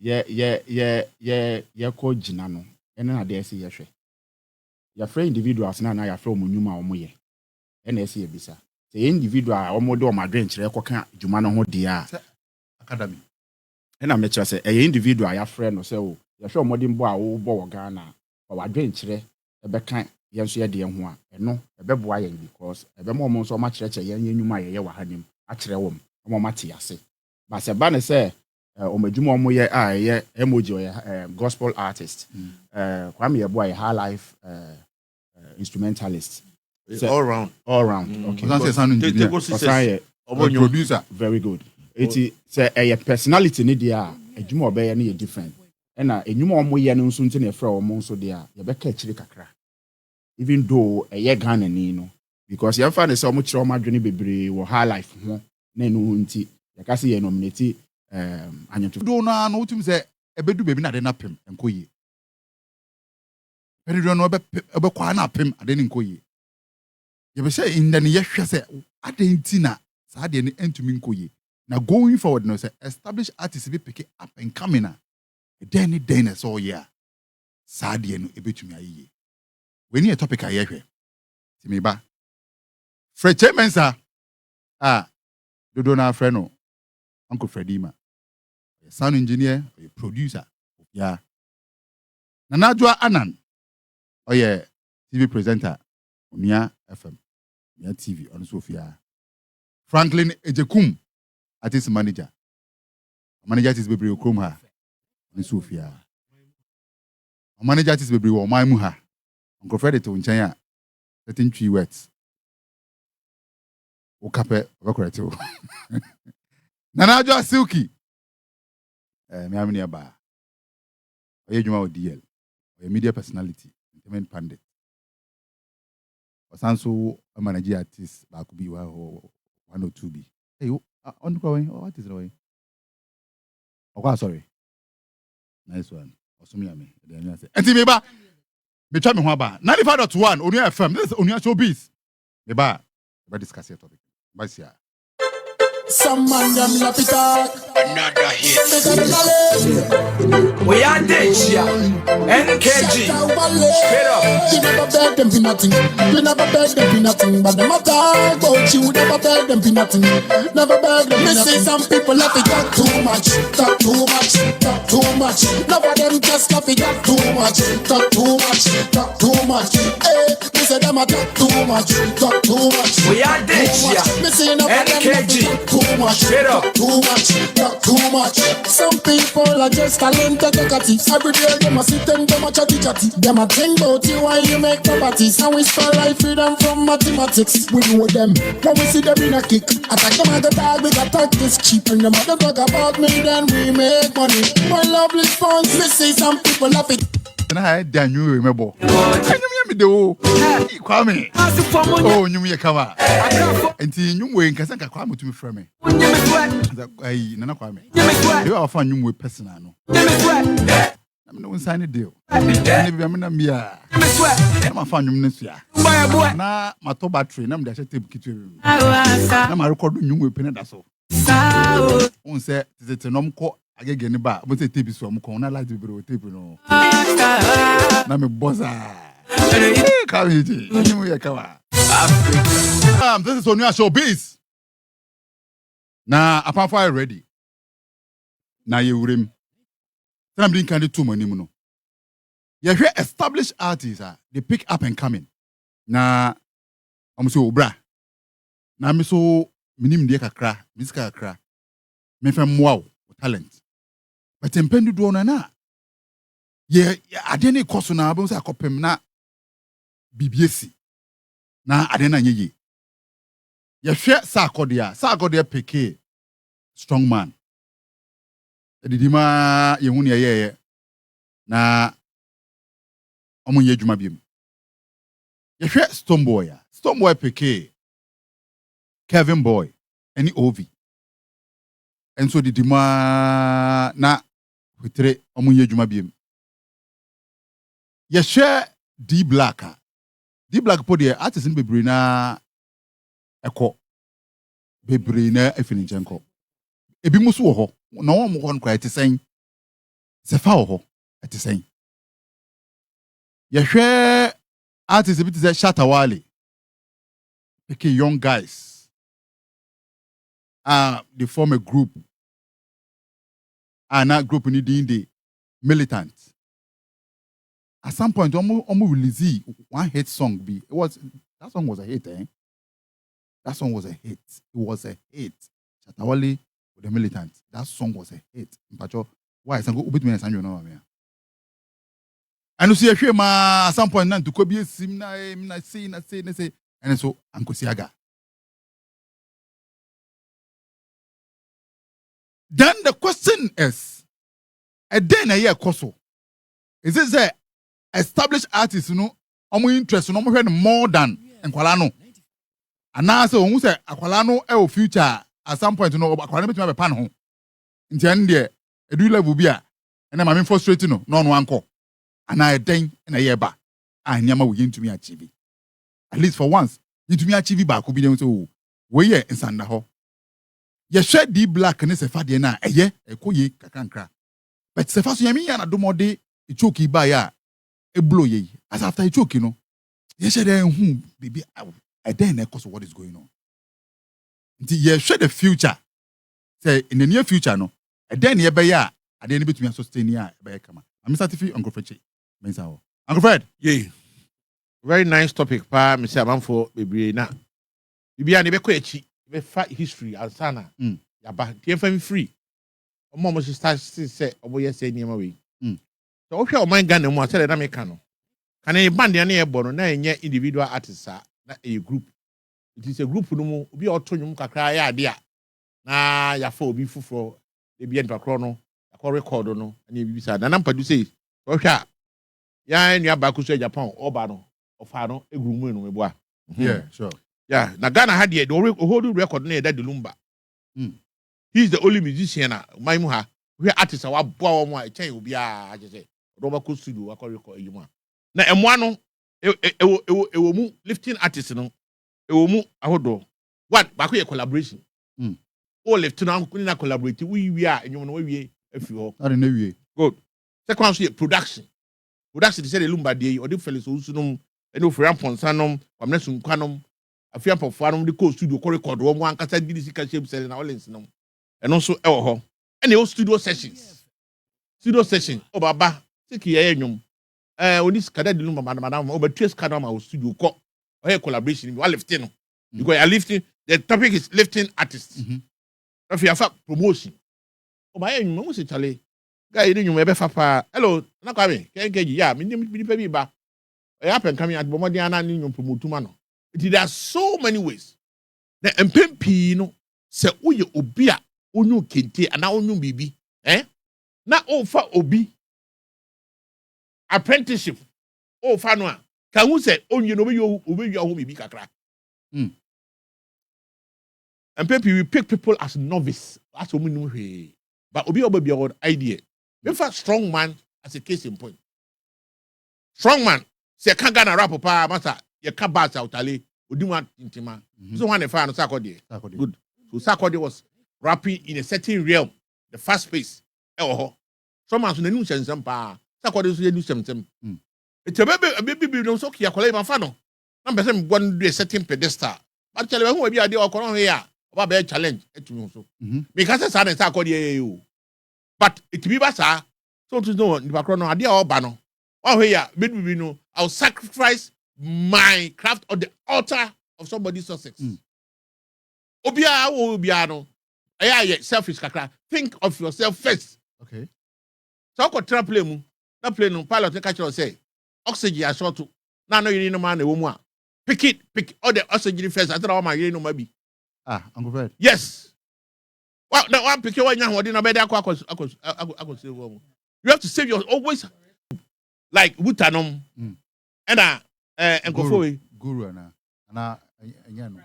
yɛkɔ gyina no ɛne na deɛ ɛsɛ yɛhwɛ. Yɛfrɛ individuals na yɛafrɛ wɔn nnwuma a wɔyɛ ɛna ɛsɛ yɛbisa. Sɛ yɛ individual a wɔde wɔn adwenkyerɛ kɔka dwuma no ho deɛ a Academy. ɛna mɛkyerɛ sɛ ɛyɛ individual a yɛafrɛ no sɛ o yɛhwɛ ɔmmɔdenbɔ a wɔbɔ wɔ Ghana a wadwenkyerɛ ɛbɛka yɛn nso yɛdeɛ ho a ɛno ɛbɛboa yɛn because ɛbɛma wɔn nso ɔmakyerɛkyerɛ yɛn nnwuma a yɛyɛ wɔ ha nim akyerɛ wɔn ɔmate ase. But sɛ ba ne sɛ ɔmo adwuma ɔmo yɛ a ɛyɛ emoji ɔyɛ gospel artist, Kwame yɛboa yɛ high life instrumentalist. It's all round. Okay. Ɔsan sɛ sound engineer. Ɔsan yɛ Producer. very good. Eti sɛ ɛyɛ personality ne deɛ a adwuma a ɔbɛyɛ no yɛ different. Ɛna adwuma a ɔmo yɛ no nso nti na yɛfrɛ ɔmo nso deɛ a yɛbɛka akyire kakra. Even though ɛyɛ Ghana ni no, because yɛmfa ne sɛ ɔmo kyerɛ ɔmo adwene bebree wɔ high life ho na ɛno ho nti yɛka sɛ yɛ nominate anyɔnto. Do na no wotum sɛ ɛbɛdu baabi na ade na pem nkɔ yie. Pɛrɛdɔ no ɛbɛkɔ na pem ade ne nkɔ yie. Yɛbɛhyɛ inda ne yɛhwɛ sɛ ade nti na saa ade ne ntumi nkɔ yie. Na going forward no sɛ established artists be pick up and coming na den na sɛ ɔyɛ a saa ade no ɛbɛtumi ayɛ yie. When you topic a yɛhwɛ. Timiba. Fred Chemensa dodo na frɛ no Uncle Fredima. Sound engineer, a producer. Yeah. Adjoa Anan. TV presenter. Onia FM. Onia TV on Sophia. Franklin Ejekum. Artist manager. Manager artist bebre okrom ha. On Sophia. Manager artist bebre wo man mu ha. Uncle Fred to nkyɛn a certain 3 words. O kapɛ correct o. Adjoa Silky. Me amini aba. Oye juma o DL. Oye media personality, entertainment pundit. Osanso a manager artist ba could be 1 or 2 be. Hey, on going. What is it? Oh, sorry. Nice one. Osumi ame. Enti me ba. Me try me ho aba. 95.1 Onua FM. This is Onua Showbiz. Me ba. We discuss your topic. Bye sia. Some man them love it talk. Another hit. We We are Deja. NKG. Straight up. You never beg them for nothing. You never beg them for nothing. But them a talk about you. Never beg them for nothing. Never beg them for nothing. Some people love it talk too much. Talk too much. Talk too much. None of them just love it talk too much. Talk too much. Talk too much. Hey, me say them a talk too much. Talk too much. We are Deja. Me say none of them love it talk too much. Straight up. Too much. Talk too much. Some people are just talented. Every day them a sit and them a chatty. Them a think about you while you make properties. And we spell life freedom from mathematics. We know them. When we see them in a kick, attack them at the tag, we attack this cheap. And them a talk about me, then we make money. My lovely spawns, me see some people love it. Na ha da nyu remember. Anyum me de o. Kwame. Oh, nyum ye kama. Enti nyum we nkasa nka Kwame tumi frɛ me. Ai nana Kwame. You are fan nyum we personal no. Na me no sign deal. Na bi me na mia. Na ma fan nyum ne sua. Na ma to battery na me da tape kitwe. Na ma record nyum we pene da so. On say tete nom ko agege ni ba mo say tape so mo ko na light bi bro tape no. Na me bossa. Kwame ji. Nyum ye kawa. This is Onua Showbiz. Na apanfo ready. Na ye wurim. Then I'm doing kind of 2 money no. You hear established artists they pick up and coming. Na I'm so obra. Na me so minim de kakra, music kakra. Me fam wow talent. But empendu do na. Ye ade ne koso na abon say akopem na BBC. Na ade na nyeye. Ye hwe sa akodia peke strong man. Edidima ye hu ne ye na omo ye dwuma biem. Ye hwe Stoneboy peke Kevin Boy any OV. And so didima na hwitre omo ye dwuma biem. Ye hwe D Black D Black po de artist no bebree na ekọ bebree na afini nkyɛnkɔ ebi mu so wɔ hɔ na wɔn mo hɔ no kwa ɛte sɛn sɛ fa wɔ hɔ ɛte sɛn yɛhwɛ artist bi te sɛ Shatawale picking young guys they form a group na group ni din de militant. At some point, almost release one hit song. That song was a hit, eh? That song was a hit. It was a hit. Shatawale with the militant. That song was a hit. Mpacho, why? Sango ubit me sanjo no amia. And you see a shame at some point. Nan to kobi sim na say, and so Uncle Siaga. Then the question is, and then a year koso. Is it there? Established artists, interest, more than Nkwala no. And now, so who say Nkwala no future at some point, Nkwala no be a pan home. In the end, there, a do level be and then I'm frustrated, no one call. And I then in a year back, I never will to me achieve. At least for once, into me achieve back will be them so. We ye in Sanda ho. Ye shed D Black and it's a faddy na a ye a koye kakankra. But se faso yami yana do more day, a choky by ya. A blow ye as after a choke, Yes, whom baby, I then echoes what is going on. Ye share the future. Say in the near future, no, and then ye by ya, I didn't be to me sustain ya by come. I'm certified Uncle Fred. Uncle Fred. Yeah. Very nice topic, pa, Mr. Amanfo, baby. Na. Bibi ani be kwechi, be fa history ansana. Yaba, TFM free. Omo mo start say oboye say niam we. So wo hwe o man Ghana mu a tell na me ka no. Can a band ya na e bo no na enye individual artists na a group. It is a group no mu obi oto nwum kakra ya ade a na ya fa obi fufuro e bi enpa kro no akọ record no na e bibisa na nampadu say wo hwe a ya nua ba ku so Japan oba no ofa no eguru mu no mebo a. Yeah, sure. Yeah, na Ghana had the whole record na e da Lumba. He's the only musician na maimu ha. We artists wa boa wo a chen obi a je Roba ko studio akọ record yima. Na emwa no ewo mu lifting artist no ewo mu ahodo. What ba ko ye collaboration. O lifting na collaborate we a enyom no we afi ho. Ade na wie. Good. Second one so production. Production say the Lumba dey or the fellows so sunom eno Fran Ponsanom, Kwame Sunkwanom, afia Pofanom the ko studio ko record wo mo ankasa di sika shape sell na Orleans no. Eno so e wo ho. Ene o studio sessions. Studio session. O baba take ye enyom. Oni skada di Lumba madam o betre skada ma o studio ko. O here collaboration we lifting no. Because you are lifting, the topic is lifting artists. If you have promotion. O ba enyom mo se chale. Guy you enyom e be fa pa. Hello, na Kwame. Kenkeji ya, me ni pe bi ba. E happen coming at bomodi ana ni enyom promote ma no. There are so many ways. The MPP no se uye obi a onyu kente ana onyu bibi. Na ofa obi apprenticeship. Ofa no a kan hu se onyu no obi ho bibi kakra. MPP we pick people as novice. That's what we know here. But obi obi your idea. We for strong man as a case in point. Strong man se kan Ghana rap pa masa ye ka bass outale odima intima. So one fa no Sakode. Good. So Sakode was rapping in a certain realm, the fast pace. Some man so nanu sensem pa. Sakode so nanu sensem. It's a baby no so kia kwala ma fa no. Na be say me gon do a certain pedestal. But tell me who be ade okoro here. Oba be challenge etumi so. Me ka say sa na Sakode o. But it be basa so to know the background no ade oba no. Oh here, baby no, I'll sacrifice my craft on the altar of somebody's success. Obia no. Selfish kakra. Think of yourself first. Okay. So ko play mu. Na play no pilot catch you say oxygen are short to. Na no you no man e wo mu a. Pick all the oxygen first. I thought all my you no maybe. Uncle Fred. Yes. Well, that one pick one young one better I save one. You have to save your always like Wutanom and Guru and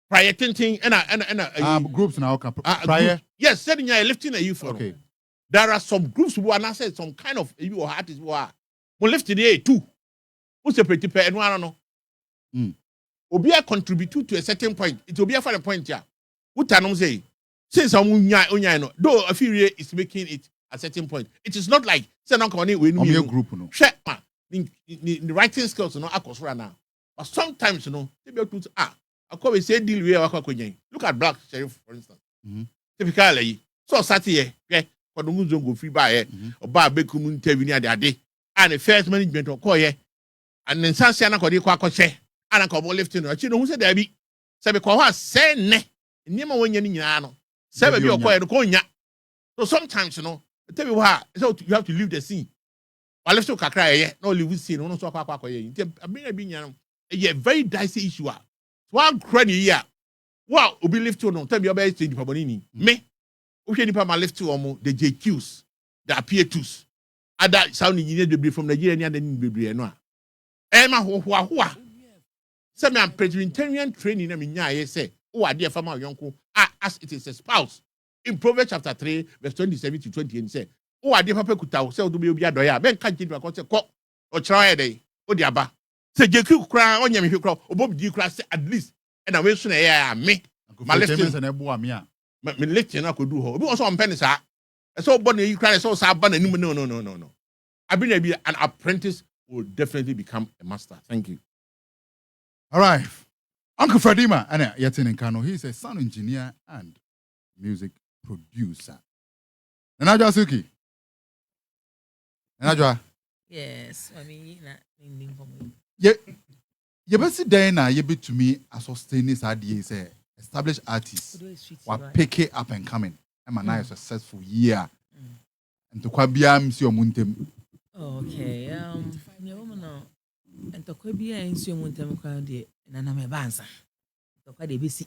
prior thinking and groups now prior. Yes, setting you lifting a youth. Okay. There are some groups who are not said some kind of you or artists who are lifting the too. Who's a pretty pair and one no. Obi a contribute to a certain point. It will be a further point here. What I say, since unya no, though a few is making it a certain point. It is not like say no we your group no. Share the writing skills no akos right now. But sometimes they be able to I come say deal with akwa. Look at Black Sheriff for instance. Typically, so Saturday, for the moon go free by or bar bekum interview near the day. And the first management of Koye and then Sansiana Kodi Kwakoche and a couple lifting. You know who said there be Sabekwa say ne. Nema when you know, seven be acquired konya. So sometimes tell me why so you have to leave the scene. While let's talk cry, no leave the scene, no so quack. A very dicey issue. One cranny here. Wow, be lift to no tell me your best change for Bonini. Me, okay, my lift to the JQs, the PA2s. Other sound engineer be from Nigeria and then be no. Emma Hoa. Some I'm Presbyterian training, I mean, I say. Oh, a dear farmer, uncle, as it is a spouse. In Proverbs chapter 3, verse 27 to 20, and say, oh, a dear papa could tell, sell to be a doya, Ben can't get a cock or try a day, or the abba. Say, Jacob cry on your crop, or Bob D. Class at least, and I will soon air me. My listeners and a boamia. My listener I could do her. Who was on pennies, I saw Bonnie, you cry so sad, but no. I've been an apprentice will definitely become a master. Thank you. All right. Uncle Fredima, and yet in Kano, he's a sound engineer and music producer. Najwa Suki. Najwa. Yes, I mean, you best say na you be to me as sustain this idea say established artists were pick it up and coming. I'm a nice successful year. And to kwabia msi omuntem. Okay, me woman no. And to kwabia msi omuntem kwa de na na me bansa. To kwa de bisi.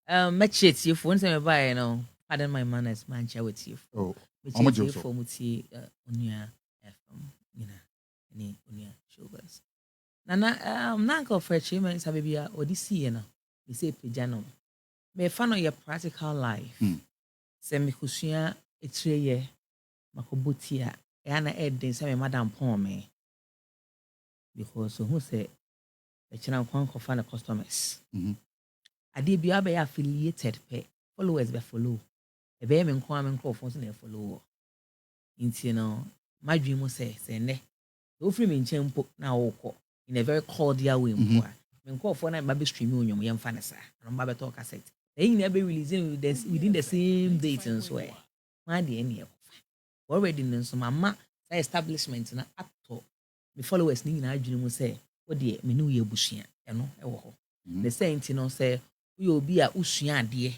Match it you for me buy no. Pardon my manners, man, share with you. Oh. How much you for muti Onua FM, any Onua Showbiz. Nana nanko fresh man sabibia odisi na. Me say pejano. Me fan on your practical life. Se me kusua etreye makobotia e na eden se me madam pon me. Because who say the channel kwan ko fan customers. Ade bia be affiliated pe followers be follow. Ebe me nko am nko fon so na follow. Inti no my dream say ne o free me nchempo na woko in a very cordial way mpo a me nko fon na be stream onyom ye mfa ne sa no ba be talk cassette e yin be releasing within the same date and so why dey any already nso mama say establishment na atto me followers ni nyina adwene mu say wo de me ne ye busua eno e wo ho the same thing no say we obi a usua ade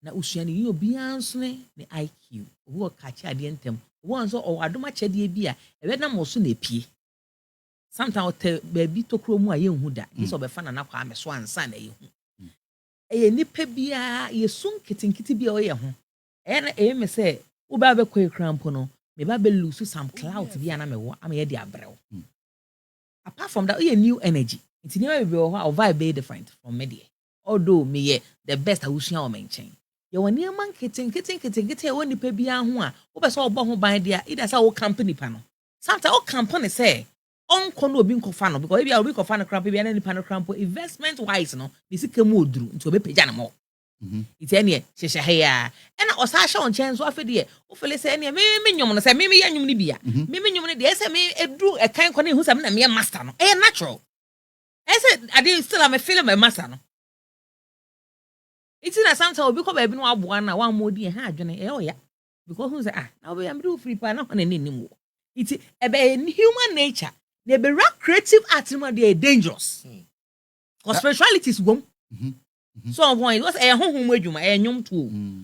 na usua ni obi ansone ne IQ wo catch ade ntem one so or adoma chede bia ebe na mo so na pie sometimes te baby to kro mu aye hu da this obefa na nakwa ame so ansa na ye hu eye nipa bia ye sun kitinkiti bia o ye ho na me say wo ba be kwe cramp no me ba be lose some clout bia na me wo am ye di abrew apart from that ye new energy it never be o vibe be different from media although me ye the best awusua o menchen ye woni man kitten woni pa bia ho a wo be so obo ho ban dia ida sa wo company pa no sometimes wo company say onko no obi nkofa no because bia obi kofa no cramp bia na nipa no cramp investment wise no ni sika mu oduru nti obi pagya na mo iti ene hyehyɛ ha ya na osa hye on chen so afede wo fele say ene me nyom no say me ya nyom ni bia me nyom no de say me eduru e kan kɔ ne hu say me na me master no natural say I did still am a film a master no. It's in a sometimes obi ko ba bi no aboa na wan modi ha adwene o ya because who say now we am do free pa na na nim wo. It's a human nature. They be rock creative art no dey dangerous. Because spirituality is gom. So on point was honhom adwuma nyom to.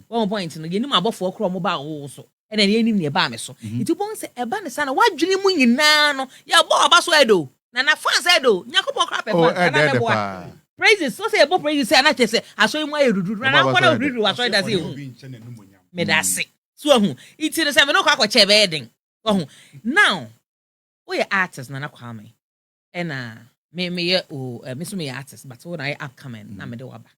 One point no ye nim abofo kro mo ba wo so. E na ye nim ne ba me so. It bon say e ba ne sa na wadwene mu nyina no ya bo oba so edo. Na fans edo nyakopon kra pepa na meboa. Praises so say about praises say na say aso mu ayedudu na nkwana odudu aso da say me da say so hu it is say me no kwa che be den hu now we artist na Kwame na me ye me so me artist but when I upcoming na me de waba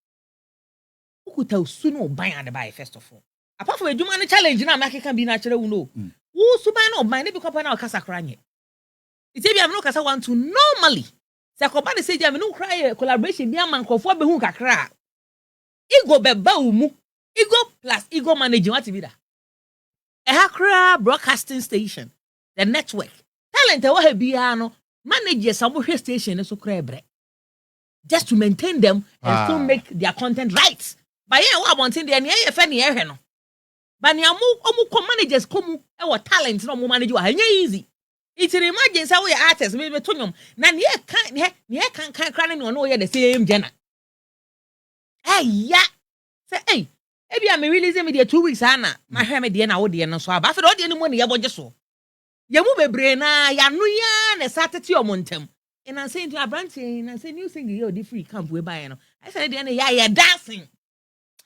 ukuta usu no ban ade by first of all apart from eduma no challenge na make kan bi na kire wu no wo su ban no ban ne bi kwapa na okasa kra nye It's a no kasa want to normally. Sakobani say jam no cry collaboration bi am nkofo be hu kakra. Ego beba umu. Ego plus ego managing what be that? Ehakra broadcasting station, the network. Talent wa ha bia no managers some station so cry bre. Just to maintain them and still make their content right. But yeah, what want in there near ye no. But ni omu managers come e wa talent no mo manage wa easy. It's an emergency how your artists maybe to nyom na ne kan kran no no the same jana. Hey ya. Say hey, ebi am releasing me the 2 weeks ana. Ma hwe me de na wo de no so aba. Fa de no mo ne ye boje so. Ye mu bebre na ya no ya na satete omontem. And I'm saying to Abranti, and I say new single yo the free camp we buy no. I said the ya dancing.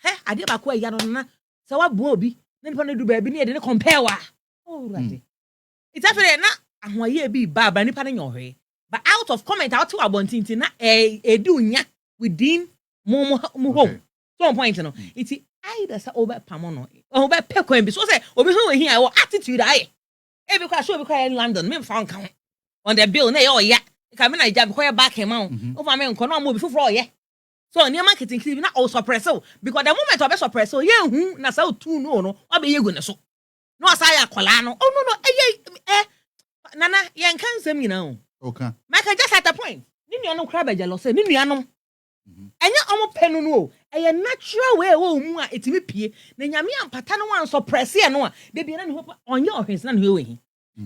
He ade ba ko ya no na. So what bobi na nipa no do ba bi na de compare wa. Oh right. It's after na ahoye bi ba nipa na nyohwe. But out of comment out to abontinti na do nya within mo home. So point no. It's either say over pamono. Over pekwan bi so say obi so we here attitude aye. E bi kwa show bi kwa in London me found count on the bill na yo ya. Come na jab kwa back him out. Over me nko no mo bi foforo ye. So near marketing clip na also suppress because the moment of suppress so ye hu na say tu no obe ye go ne so. No asaya akola no. Oh no Nana ye nkan sem nyina o. Okay. Maka just at the point. Ni nuanom kra be jealous ni nuanom. Enya omo penu no o. Eye natural way wo mu a etimi pie. Na nyame ampata no wan suppress ye no a. De bi na ne ho onye ohwes na ne we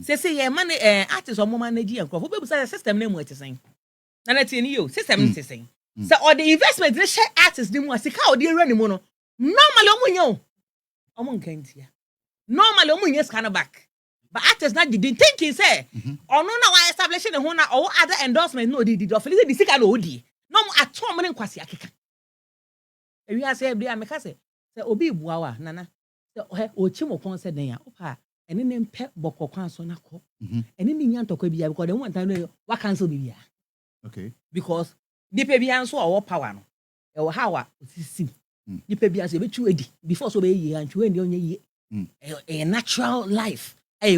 say ye man artist omo manage enkrofo be busa system na mu etisen. Na na tie ni yo system ni tisen. So all the investment they share artists ni mu asika o de ewra ni mu no. Normally omo nya o. Omo nkantia. Normally omo nya scan back. But artists not didn't thinking say or no why establishing the hona or other endorsement no did of the sika no odi. No at all money kwasi akeka. E wi ase bia me ka say obi buawa nana. Se o chimo kon se den ya opa ene ne mpe bokokwan so na ko. Ene ni nya ntokwa bia because the one time no wa cancel bia. Okay. Because dipe bia so o power no. E wo hawa sim. Dipe bia se be chu edi before so be yi antwe ndi onye yi. A natural life. Hey,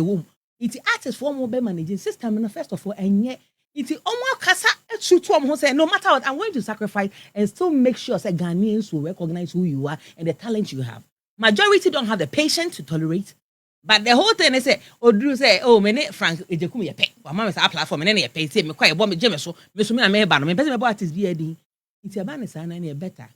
it's artist for more managing system and first of all, and yet it's almost kasa who say no matter what I'm going to sacrifice and still make sure that Ghanaians will recognize who you are and the talent you have. Majority don't have the patience to tolerate, but the whole thing is say, or do say, oh, me Frank, ejekumi ye pay. But mama say platform and any pay. Say me quite bomb me jemeso. Me so me na me ban. Me person me artist be edi. It's a ban sana any better.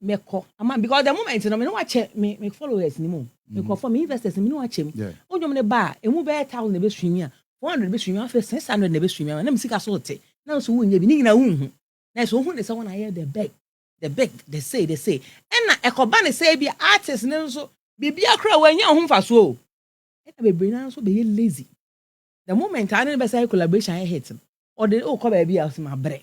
Me call because the moment you know me no watch me followers ni mo me call for me investors me no watch me onyo me ba e mu be 1,000 na be stream a 400 be stream a 600 na be stream a na me sika so te na so wonya bi ni na hu na so hu ne se wona hear the big they say and na ekoba ne say bi artist ne so bibia kra wanya ho mfa so o e na be brain na so be lazy the moment I ne be say collaboration I hit or the o ko ba bi as ma bre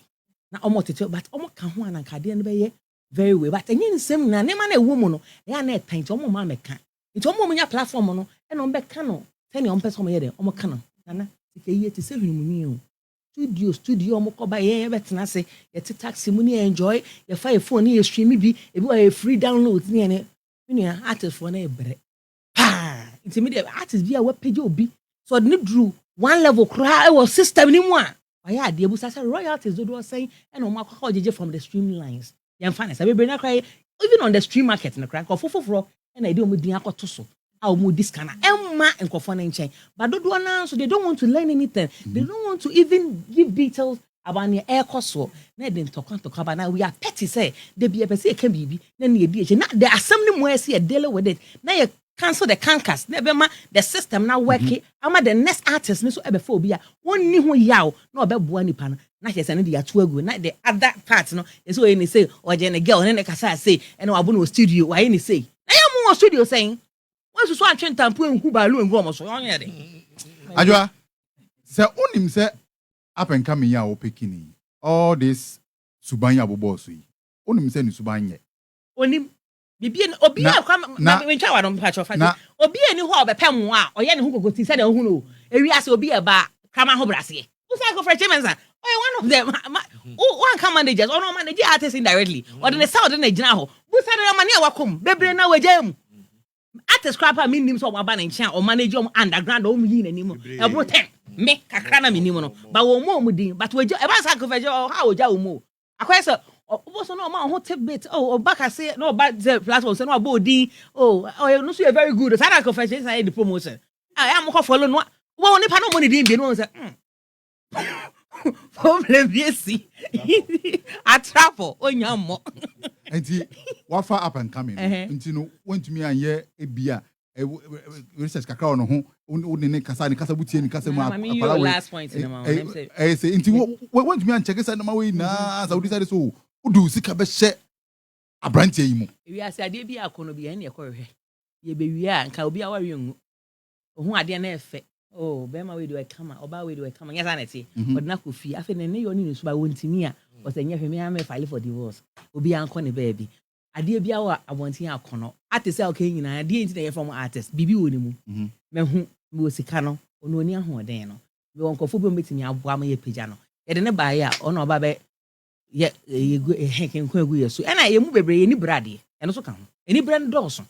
na omo tete but omo ka ho anankade ne be ye very well but any same na nema na ewo mu no ya na etan ti omo ma meka nti omo nya platform no e no be ka no tell on person ye de omo ka no nana ke ye ti se hunu mu o studio omo ko ba ye betena se ye ti taxi mu ni enjoy ye fa ye phone ye stream bi e bi wa ye free download ni ene nua artist for na e bre pa nti me de artist bi a wa page obi so the drew one level cry was system ni mu a ya de bu sa royalties do say e no ma kwa jeje from the streamlines yan finance be na cry even on the stream market na cry nkofofoforo na ide omu din akoto so a omu discount emma nkofo na nchen but do na so they don't want to learn anything they don't want to even give details about the air cost na dem talk about now we are petty say they be person e can bibi na na edi na the assembly mo say deal with it na you cancel the cancers na be ma the system na work ama the next artist ni so e be for obi a wonni ho yaw na obeboa nipa no na hye say na dey atu agu na the other part no so e ni say oje ne girl ne kasa say e na wabo no studio why ni say na ya mo studio saying won so atwentampo enhu balu enhu omo so onye de Adjoa se onim se up and coming ya o pekini all this subanya bobo so yi onim se ni subanye onim bibie obi a kwa me ntwa wa no mpacho fa obi ani ho obepem a oye ne ho gogoti se na hu no ewi ase obi e ba krama ho brase who say go for Chimenza one of them one can managers or no manage artists indirectly or the south na gina ho who say na mani awakom bebre na wajam artist scrapper mean nim so wa ba na nchen or manage underground o mu yi na nim e bro 10 Me kakra na minimo no. Ba wo mo mudin, but we e ba sacrifice how oja wo mo. Akwese oboso no ma ho tip bit. Oh, Obaka say no ba the platform say no about din. Oh, no so very good. Say sacrifice say the promotion. I am go follow no. Wo ni pa no money din bi no say. Problem yesi. I travel onya mo. Enti wafa up and coming. Enti no want me anye ebia research kakra ono ho ne kasa butie ni kasa mu apala last point in ma say enti want me an check say na ma we na Saudi side so udu sika be hye abrantie yi mu wi ase ade bi akono bi en ye kɔhwɛ ye be wi a nka obi a wari ngu ohun ade na efe oh be ma we do e kama oba we do e kama nyasa na tie odna kofi afi ne yo ni so ba wontimi a o se nyɛ hwɛ me am file for divorce obi anko ne baby ade bia wa abontin akono artist a okay nyina ade enti na ye from artist bibi woni mu mehu me osika no ono oni ahoden no me wonkofo bi metimi aboa ma ye pagya no ye de ne baaye a ono oba be ye hekenko egu ye so na ye mu bebre ye ni brade eno so ka ho eni brand dɔɔso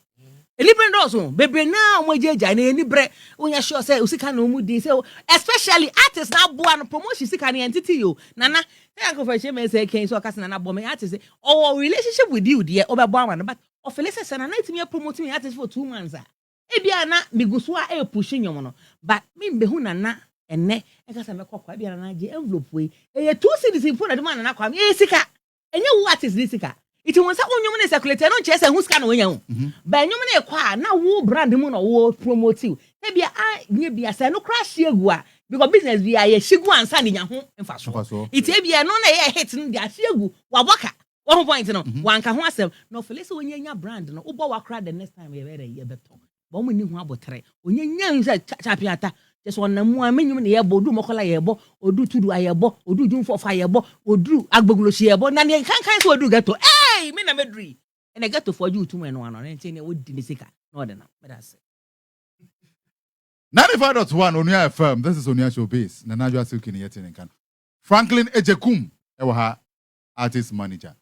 bebre na mo jeja na eni bre onya sure say osika na omu din say especially artists na aboa no promotion sika na entity yo nana I go for shame say ken so kasa na abom artist say oh relationship with you there obebo am but of let's say na night me promote me artist for 2 months e bia na miguso a e push nyom no but me behu na enne e kasa me kokwa bia na je envelope we e 2 cedis for na dem na kwa me e sika enye wo artist ni sika iti won sa onyom ne circulate no nche say hu sika na wonya hu ba nyom ne kwa na wo brand mu no wo promote e bia nye bia say no crash egu a because business bi aye shigu ansa ne nya ho mfa so iti e bia no na ye hit no dia shigu waboka one point no wanka ho asem no felise onyanya brand no ubo wakra the next time ye beto ba mo ni ho abotre onyanya nsa chapiata just on namu amenyum ne ye bodu mokola ye bo odu tudu aye bo odu jumfo fa ye bo odu agbogulo shi ye bo na ne kan so odu gato me na medri ene gato for you too no ano nti ne wodi ne sika no de na me da say 95.1 Onua FM. This is Onua Showbiz. Adjoa Silky ni yete nkan. Franklin Ejekum ewa ha artist manager.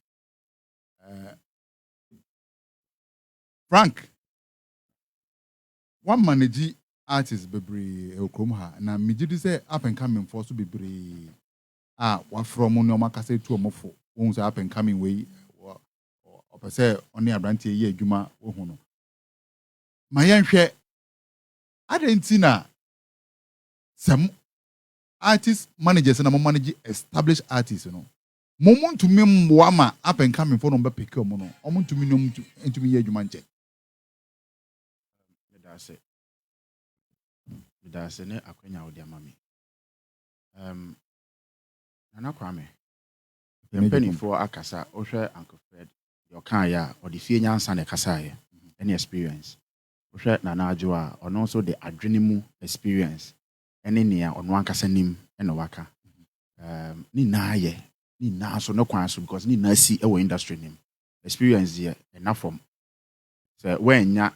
Frank. One manage artist bebre ekrom ha na mejidi say up and coming for so bebre wa from no makase tu omofo. Won say up and coming we opese oni abrantie ye adwuma wo hu no. Ma yenhwe Adentina some artist managers and manage established artists, you know. Moment to me wama up and coming for number pick up mono. Moment to me no into me you manche. That's ne akwenya odi amami. Nana Kwame. Penny for akasa ohwe Uncle Fred. Your kan ya or the fie nyansa na kasa ye. Any experience. Nana Adjoa and also the adrenaline experience and in here on one casanim and a waka. Ni na so no kwanso because ni na see our industry name experience here enough from so when ya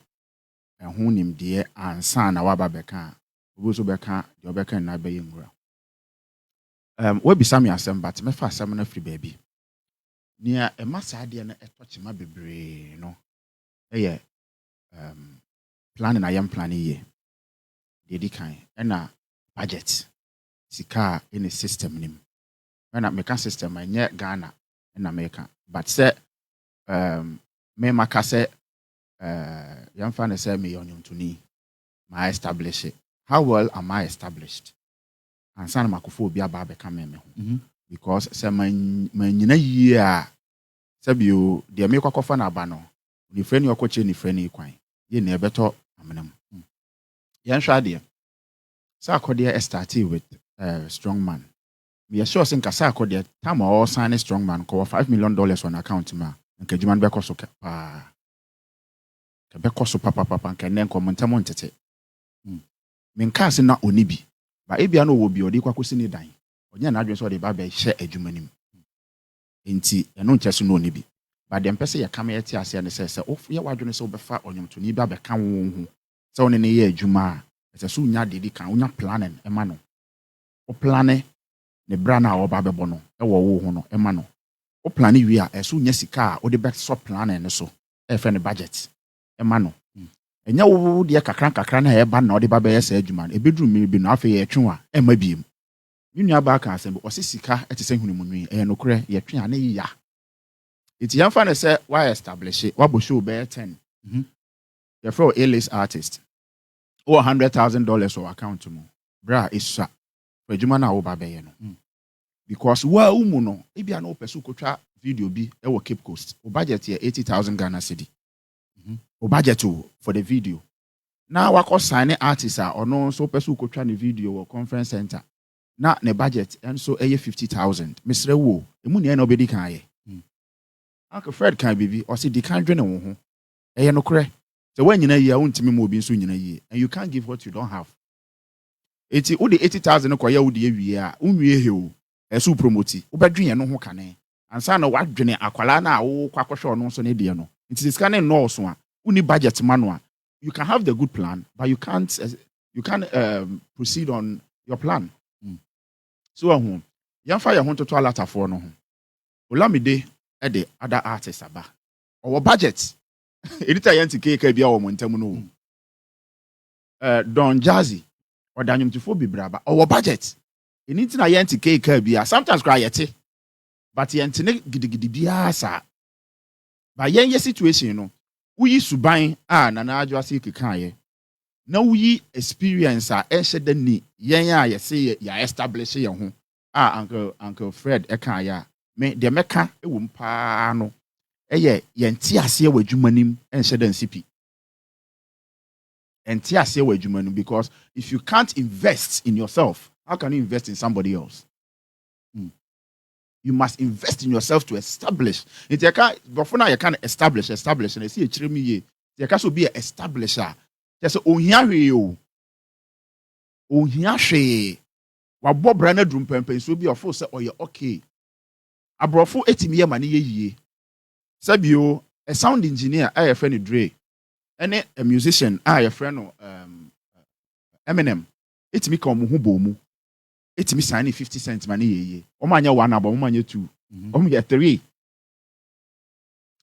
hu nim de ansa na waba beka oboso beka de obeka na be yengura we bisa me asem but me fa asem na free baby nia e masa de na etochema bebre no eye planning I am planning ye. The kind and a budget. Sika in a system nim. When I make a system, I near Ghana and America. But say me makase young fan say me on to me. My establish it. How well am I established? And son makufo be aba become me. Because say my year sabio the make kofa na ba no. Ni friend your coach ni friend ni kwan. Ye na beto amenam. Yan hwade. Sa akode started with strong man. Me sure say nkasa akode time all sign strong man ko $5 million on account ma. Nka djuma be koso pa. Ka be koso papa nka nen ko montamo ntete. Me nka se na onibi. Ba ebia no wo bi odi kwakosi ni dan. Onya na adwen so de ba be hye adwuma nim. Enti eno nkyese no onibi. But the person ya come here to say and say of ya wadwene so be fa onyom to ni ba be kan wo hu say one ne ye adwuma a so nya dedi kan onya planning e ma no o planne ne bra na o ba be bo no e wo wo hu no e ma no o planne wi a so nya sika a o de be so planning ne so e fe ne budget e ma no enya wo de kakra na eba na ode ba be yesa adwuma no ebedru mmiri bi no afa ye twe a ema biem nua ba ka asem o se sika etese hunu munwi nokre ye twe a na ya iti yamfa na se why establish it wa bo show be 10 your for A-list artist or $100,000 or account mo bra isa for adwuma na wo ba be ye no because wa umu no e bia na o pesu kotwa video bi e wo Cape Coast o budget here 80,000 Ghana cedi o budget for the video na wako sign artist a ono so pesu kotwa ne video wo conference center na ne budget enso eye 50,000 misre wo emu ne na obedi kan ye Uncle Fred kan bibi o se di kan dwene wo ho eye no kore se wanyina yi a wontimi mo obi nso nyina yi and you can't give what you don't have eti wo de 80,000 ko ya wo de awie a unwie he o esu promote wo bedwen no ho kane ansa na wadwene akwala na wo kwakwohwe no so ne de no nti sika ne no so a uni budget mano you can have the good plan but you can't proceed on your plan so ahu yamfa ya ho toto alatafo no ho Olamide e de other artists aba our budget edita yanti keke bia wo montam no Don Jazzy odanyumtifo bibraba our budget anything na yanti keke bia sometimes cry yete but yanti ne gidigidi bia sa ba yenye situation no uyi suban a na Adjoa kan ye na uyi experience a ehye da ni yen a yese ya establish ye ho a uncle Fred e kan ya me de meka e wo mpa no eye yenti ase wa adwumanim enhye da nsipi enti ase wa adwumanim because if you can't invest in yourself how can you invest in somebody else you must invest in yourself to establish it before now you can establish and I see a chiremi ye you can so be a establisher just ohia hwe o ohia hwe wa bobra na drum pempen so be ofo say oye okay abrofo etimi ye mane ye yie sabio a sound engineer a friend Dre ene a musician a friend no Eminem etimi ka omo hu bomu etimi sign 50 cents mane ye o manya 1 aba o manya 2 o manya 3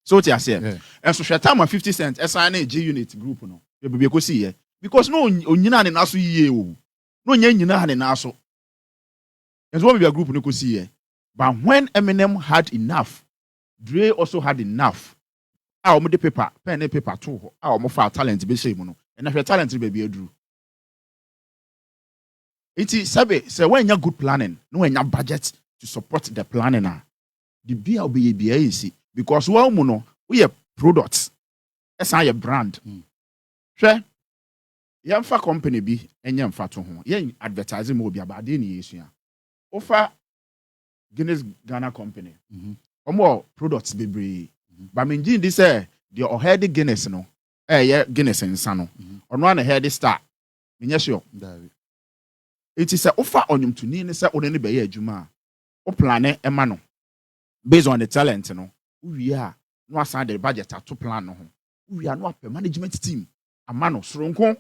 so ti ase enso hweta ma 50 cents esa na G unit group no e bebe ko si ye because no onyina ne naso yie o no nya nyina ne naso enso bebe group no ko si ye but when Eminem had enough Dre also had enough a o mo de pen and paper to ho a o mo fa talent be shey mu no e na hwe talent be aduru iti sabe say when you good planning no when you budget to support the planning the bia be easy because one mu no we products esa your brand hwe yamfa company bi enye mfa to ho ye advertising mo bi abade ne yesu a ofa Guinness Ghana company omo products bebre ba menjin di say the Ohead Guinness no ye Guinness nsa no ono na head star menye sure it is a offer on to ni say onene be ye adwuma o plan e ma no based on the talent no we are no assign the budget to plan no ho we are no a management team ama no soronko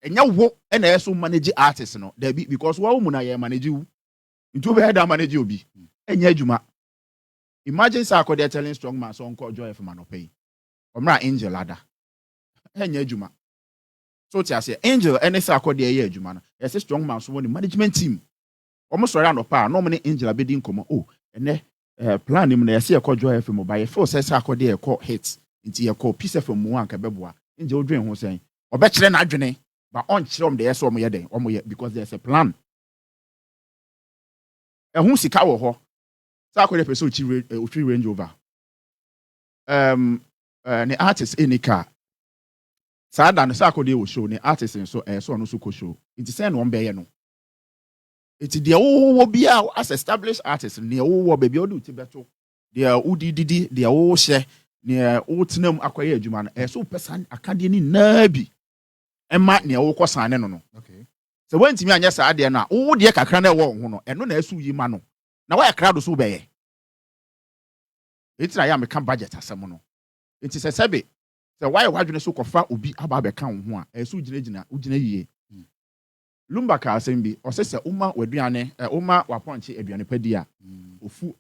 enya wo e na yeso manage artist no there be because wo mu na ye manage wu nti obe head manage obi enya adwuma imagine say akodi telling strong man so nko joy for man pay omra angel ada enya adwuma so ti ase angel ene say akodi ye adwuma no yes strong man so won management team omo sori anopa no mo ne angel abedi nkomo ene plan nim na yes ye ko joy for mo ba ye feel say akodi ye ko hit nti ye ko piece of mo anka beboa angel odwen ho sen obe kire na adwene ba on kire om de yes omo ye den omo ye because there's a plan ehun sika wo ho sa akodi person chi range over ne artist enika sada no sa akodi wo show ne artist so so no so ko show it is no be ye no it the wo bia as established artist ne wo be bia o do beto the udididi the wo hye ne wo tenam akoye adwuma no so person akade ni na bi ema ne wo kosane no okay so when timi anya sa ade na wo de kakra na wo ho no eno na asu yi ma no na wa yakra do so be ye etira ya me kan budget asem no enti se sebe se why wadwene so kofa obi aba be kan ho a so ugina yie lumba ka asem bi o se uma waduane uma waponche aduane padi a ofu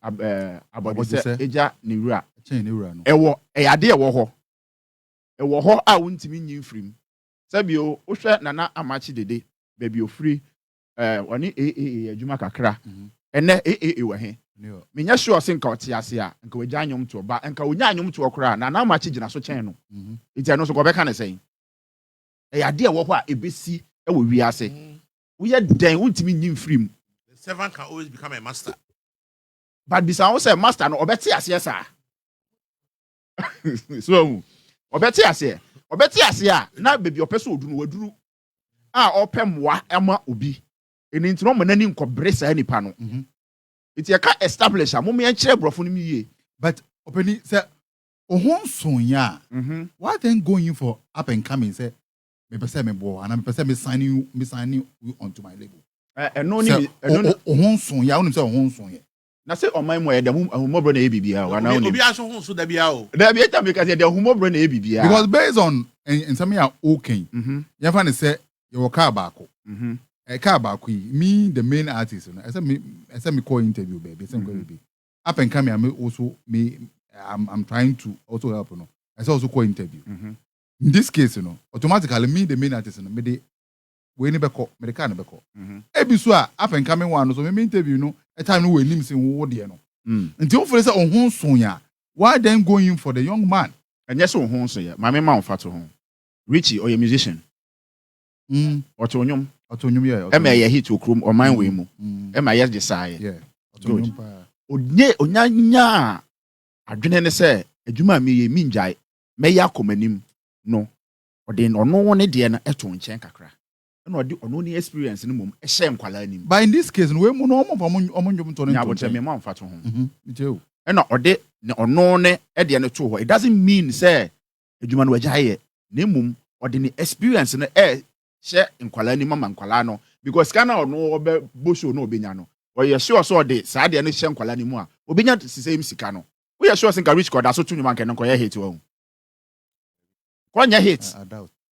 abodi se eja ne wura chen ne wura no ewo eyade ewo ho WOHO a wontimi nyi mfrim sabio wohwɛ nana amachi dede baby ofri oni AAA adwuma kakra ene AAA wɔ he menya sure se nka ɔte ase a nka wagya anyom to ba nka onya anyom to okra na amachi gyina so kyɛn no enti no so kɔbɛka ne sɛn ade a wɔ hɔ a ebesi wɔ wi ase woyɛ den wontimi nyi mfrim The servant can always become a master. but bisa wo say master no obete ase sa so obete ase a na baby opese odu no waduru a opem wa ema obi eni ntino mo nani nkobre sa nipa no iti e ka establish a mo me kire brofo no miye but openi say ohun sonya why then going for up and coming say me pese me bo and me pese me signing you onto my label no ni ohun sonya wonim say ohun sonya na say oman mo e da humobro na ebibia wa na oni Obi aso ho so da bia o. da bia ta me ka say da humobro na ebibia because based on in some ya okay you find say you car baako e car baako me the main artist no I say me call interview baby say baby up and coming I also I'm trying to also help no I say also call interview in this case automatically me the main artist no me dey we ni beko me dey car no beko ebi so a up and coming one so me interview no a time no we nim say wo de no until you say ohun so ya why then going for the young man and yes ohun so ya mama ma onfa to ho Richie or a musician otonyum yeah e ma ye hit okrom o man we mu e ma yes desire yeah otonyum pa onyanya adwene ne say adwuma me ye minjai me ya komanim no odin ono ne de na eto nchen kakra na odi ono ni experience ne mum e hye nkwala anim but in this case we mu no omo njum to ne nya boche me ma onfa to ho nteu e na odi ne ono ne e de ne to ho it doesn't mean say adwuma no wajaye na mum odi ni experience no hye nkwala anim ma nkwala no because kana ono obe bosho no obenya no we sure so de saa de ne hye nkwala anim a obenya sisem sika no we sure think rich god aso tu nyuma nke no ko ye hate wo kwanya hate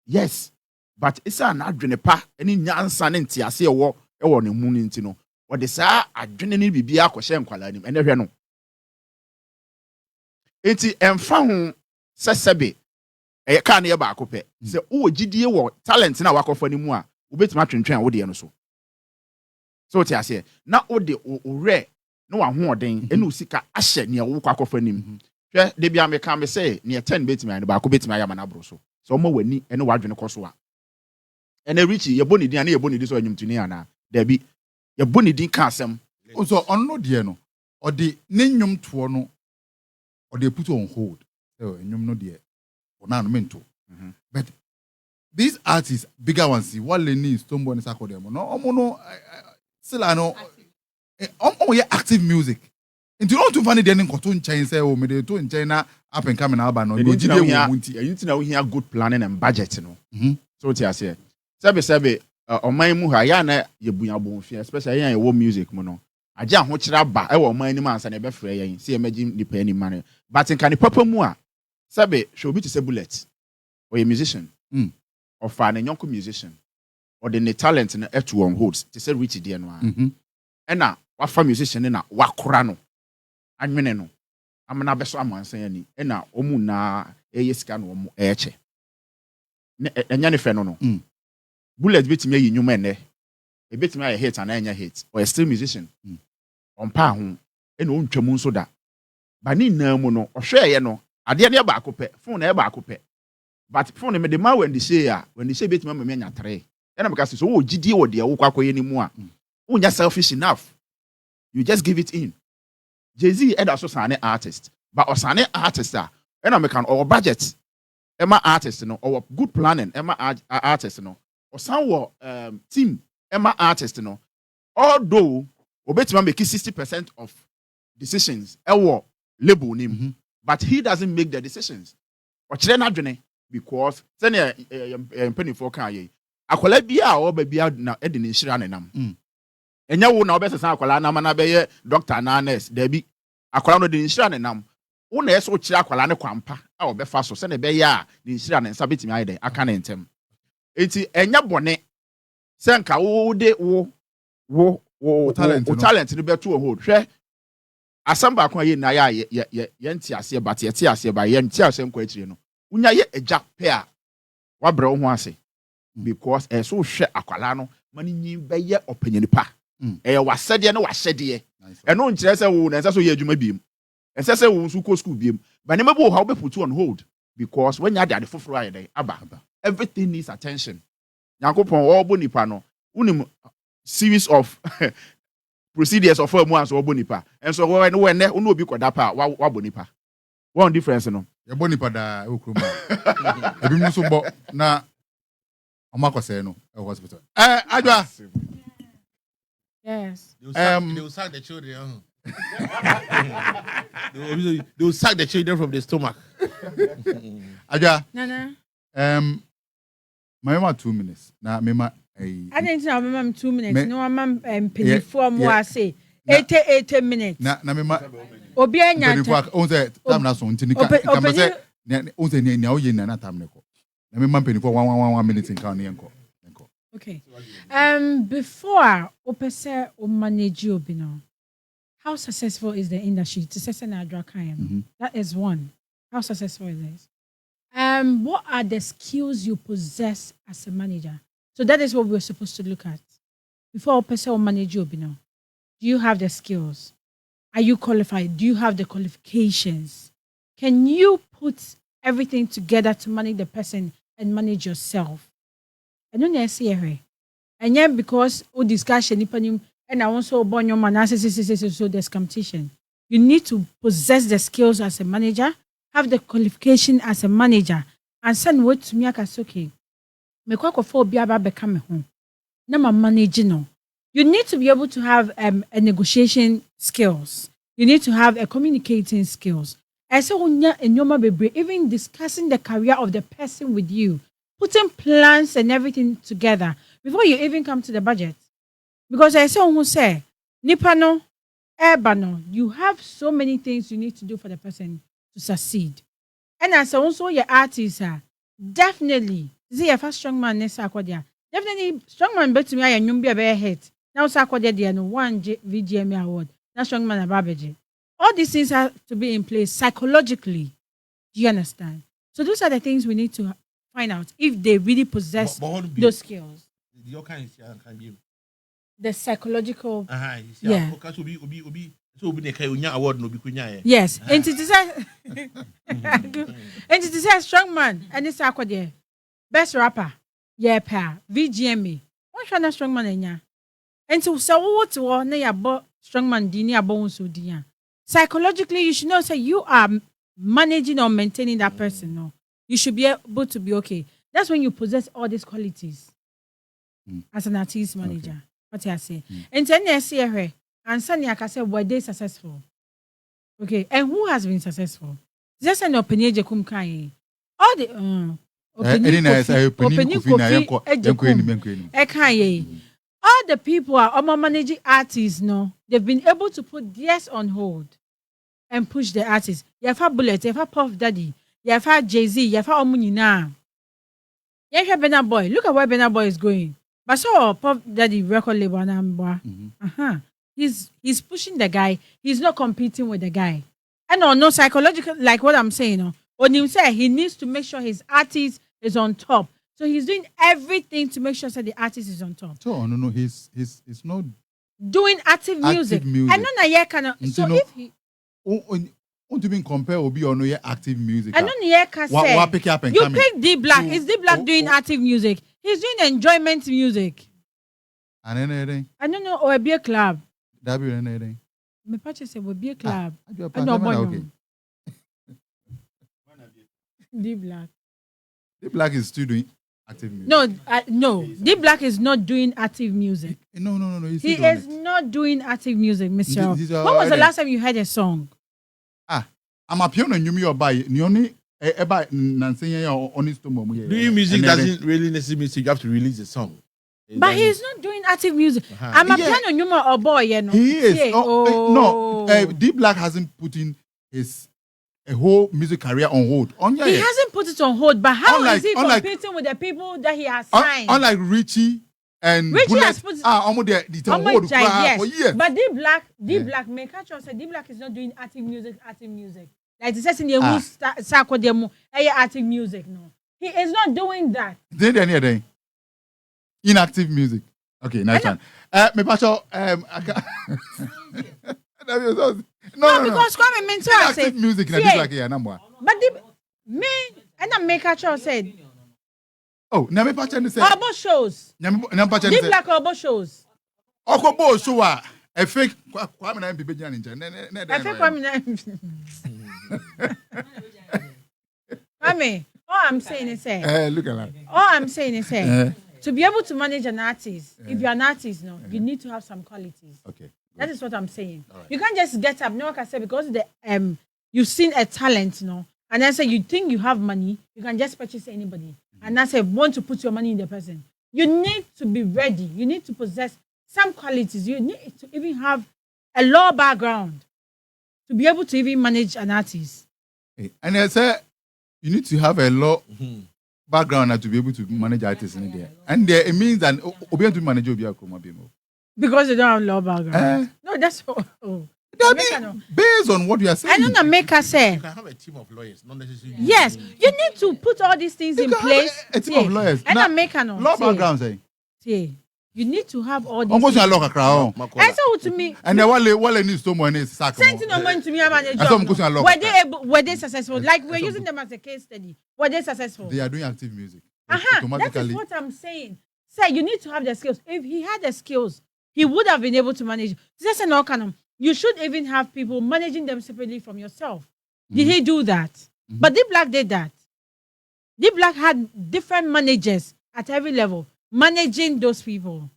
yes but isa na adwene pa eni nyansa ne ntiase ewo ne mu ni nti no wo de saa adwene ne bibia akɔhye nkwala anim ene hwɛ no enti emfa ho sesebe ka na ye ba akopɛ se wo gidie wo talent na wakɔfa ni mu a wobetuma twentwen a wo de no so ti ase na wo de ore na wa ho ɔden ene usika ahyɛ ne wo akɔfa nim hwɛ de bia me ka me se ne 10 betuma ne ba akɔ betuma ya mana bro so ma wani ene wadwene kɔ so a ene Richie ye boni din ana ye boni din so anyumtuni ana da bi ye boni din ka asɛm so ono de no odi ne nnwom to no odi put on hold so nnwom no de ona no mento but these artists bigger ones what Lenny Stonebwoy is akọ dem no omo no still ano omo ye active music nti no to find the nkoto nchen say o me de to nchen na up and coming album no go gide wo munti you know we hear good planning and budget no so ti ase sebe oman mu ha ya na ye bunya bonfia especially ya wo music mu no agye ahokyera ba e wo oman ni mansa na be frɛ yan se imagine ni pa ni man but in kan papa mu a sebe show be to say bullet or a musician or fan a young musician or the talent na eto on holds to say Richie de no a na wa fa musician na wakora no anwene no amana beso amansa yani na omu na sika no omu eche enya ne fe no bullet betimi ayi nyuma ene e betimi ayi hit and enya hit or a still musician on pa ho na ontwamu nso da ba ni na mu no ohwe ye no ade ne ba akopɛ phone na e ba akopɛ but phone me de ma when the say betimi ma me nya 3 na me ka so wo gidie wo de wo kwakoye ni mu a unya selfish enough you just give it in Jay-Z eda so sane artist but osane artist na me kan our budget ema artist no our good planning ema artist no osan wo team ema artist no although obetima make 60% of decisions ewo label nim but he doesn't make the decisions o kire na dwene because sene penny for kan ye akola bia o ba bia na edi ne nhira ne nam enya wo na obesesa akola na ma na be ye doctor na nurse da bi akola no de nhira ne nam wo na yeso kire akola ne kwampa a obefa so sene be ya ne nhira ne nsa betimi ayede aka ne ntem enti enya bone senka wo de wo talent no beto hold hwe asamba ko ye na ya ye nti ase but ye ti ase ba ye nti ase nkwa akire no unya ye eja pe a wa bre wo ho ase because so hwe akwala no mani nyi be ye opanyani pa wasede na wahyede eno nkire se wo na ense so ye adwuma biem ense se wo nso ko school biem but ne mebo how be put on hold because when you dey foforo ayede aba everything needs attention yakopon obo nipa no unim series of procedures of mu anso obo nipa enso wo ne we ne unu obi koda pa wa bonipa one difference no ye bonipa da e okroma ebi mu so bo na omakose no hospital Adjoa. Yes. They will sack the children. They will sack the children from the stomach. Adjoa. Nana. My 2 minutes. Na mema I didn't know mama 2 minutes. No mama penny for more say 80 minutes. Na mema Obi anya. Penny for on say time na so ntini ka say on say ni o ye na time ne ko. Na mema penny for 1 minute nka ne enko. Okay. Before opese o manage obi no. How successful is the industry? To say na Adjoa kan. That is one. How successful is this? What are the skills you possess as a manager? So that is what we're supposed to look at. Before a person will manage you, do you have the skills? Are you qualified? Do you have the qualifications? Can you put everything together to manage the person and manage yourself? I don't know here. And yet because we discussion and I also born your man so there's competition. You need to possess the skills as a manager, have the qualification as a manager, and send word to me okay. Me kwa for biaba become home. Na ma managing no. You need to be able to have a negotiation skills. You need to have a communicating skills. And so even discussing the career of the person with you, putting plans and everything together before you even come to the budget. Because I say, Nipano, Ebano, you have so many things you need to do for the person to succeed. And as also your artists are definitely see a fast strong man nessa aquadia. Definitely strong man bet me I be a hit. Now Sakwadia no 1 VGMA award. Now strong man a babaji. All these things have to be in place psychologically. Do you understand? So those are the things we need to find out if they really possess those skills. Your kind can be the psychological. Yeah. Yes. And it is a strong man and it's aqua best rapper. Yeah, pa VGMA. What kind of strong man in ya? And so what to na ya strong man dinia bones so dia. Psychologically, you should know say you are managing or maintaining that person. No, you should be able to be okay. That's when you possess all these qualities as an artist manager. Okay. What I say. And then I see her and Sunny I say were they successful? Okay, and who has been successful? Just an opinion Jekum Kai. All the all the people are managing artists. No, they've been able to put theirs on hold and push the artists. You have Bullet, you have Puff Daddy, you have Jay-Z, you have Omunina. You have Benna Boy. Look at where Benna Boy is going. But so Puff Daddy record label number. He's pushing the guy. He's not competing with the guy. And no psychological like what I'm saying. No, when you say he needs to make sure his artist is on top. So he's doing everything to make sure that the artist is on top. So no, he's not doing active music. I know na ye kana. So no, if he won't even compare Obi or no ye active music. I know ye can say what pick up and you pick D Black. Is D Black doing active music? He's doing enjoyment music. And anything. I don't know or be a club. That be anything. Me patch say will be a club. I know okay. D Black. D Black is still doing active music. No. D Black is not doing active music. No. He is not doing active music, Michelle. When was the last time you heard a song? I'm a piano and you me or buy you only about Nancy or honest to mom. Doing music doesn't really necessarily mean you have to release a song. But he's not doing active music. I'm a piano Numa or boy, you know. He is. No, D Black hasn't put in his a whole music career on hold. He hasn't put it on hold, but how is he competing with the people that he has signed? Unlike Richie and Richie has put it on hold. Yes. But D Black, make sure say D Black is not doing active music. Like the person who start with them active music. No, he is not doing that. Then inactive music. Okay, nice one. Me pacho no, because Kwame mentor inactive said music na this like number. But me and I make a choice said. Oh, na me pacho say. Obo shows. Na pacho say. Deep Black Obo shows. Okobo show a fake Kwame na MPB Gyan nche. I fake Kwame na. Kwame, all I'm saying is look at that. All I'm saying is to be able to manage an artist, if you're an artist, you need to have some qualities. Okay. That is what I'm saying. Right. You can't just get up. No one can say because you've seen a talent, and then say you think you have money, you can just purchase anybody. And I say want to put your money in the person. You need to be ready. You need to possess some qualities. You need to even have a law background to be able to even manage an artist. And I say you need to have a law background to be able to manage artists in there. And there it means that be able to manage because they don't have law background. No, that's all. Based on what you are saying. I don't know, Maker say. You can have a team of lawyers, not necessarily. Yes, you need to put all these things in place. A team of lawyers. And I'm making law background say. You need to have all these. I'm going to law crowd. And so to me. And then what needs to money is sack. Send no money to me about a job. Were they successful? Like we're using them as a case study. Were they successful? They are doing active music. That is what I'm saying. Sir, you need to have the skills. If he had the skills, he would have been able to manage. Just an organ. You should even have people managing them separately from yourself. Did he do that? But Deep Black did that. Deep Black had different managers at every level managing those people.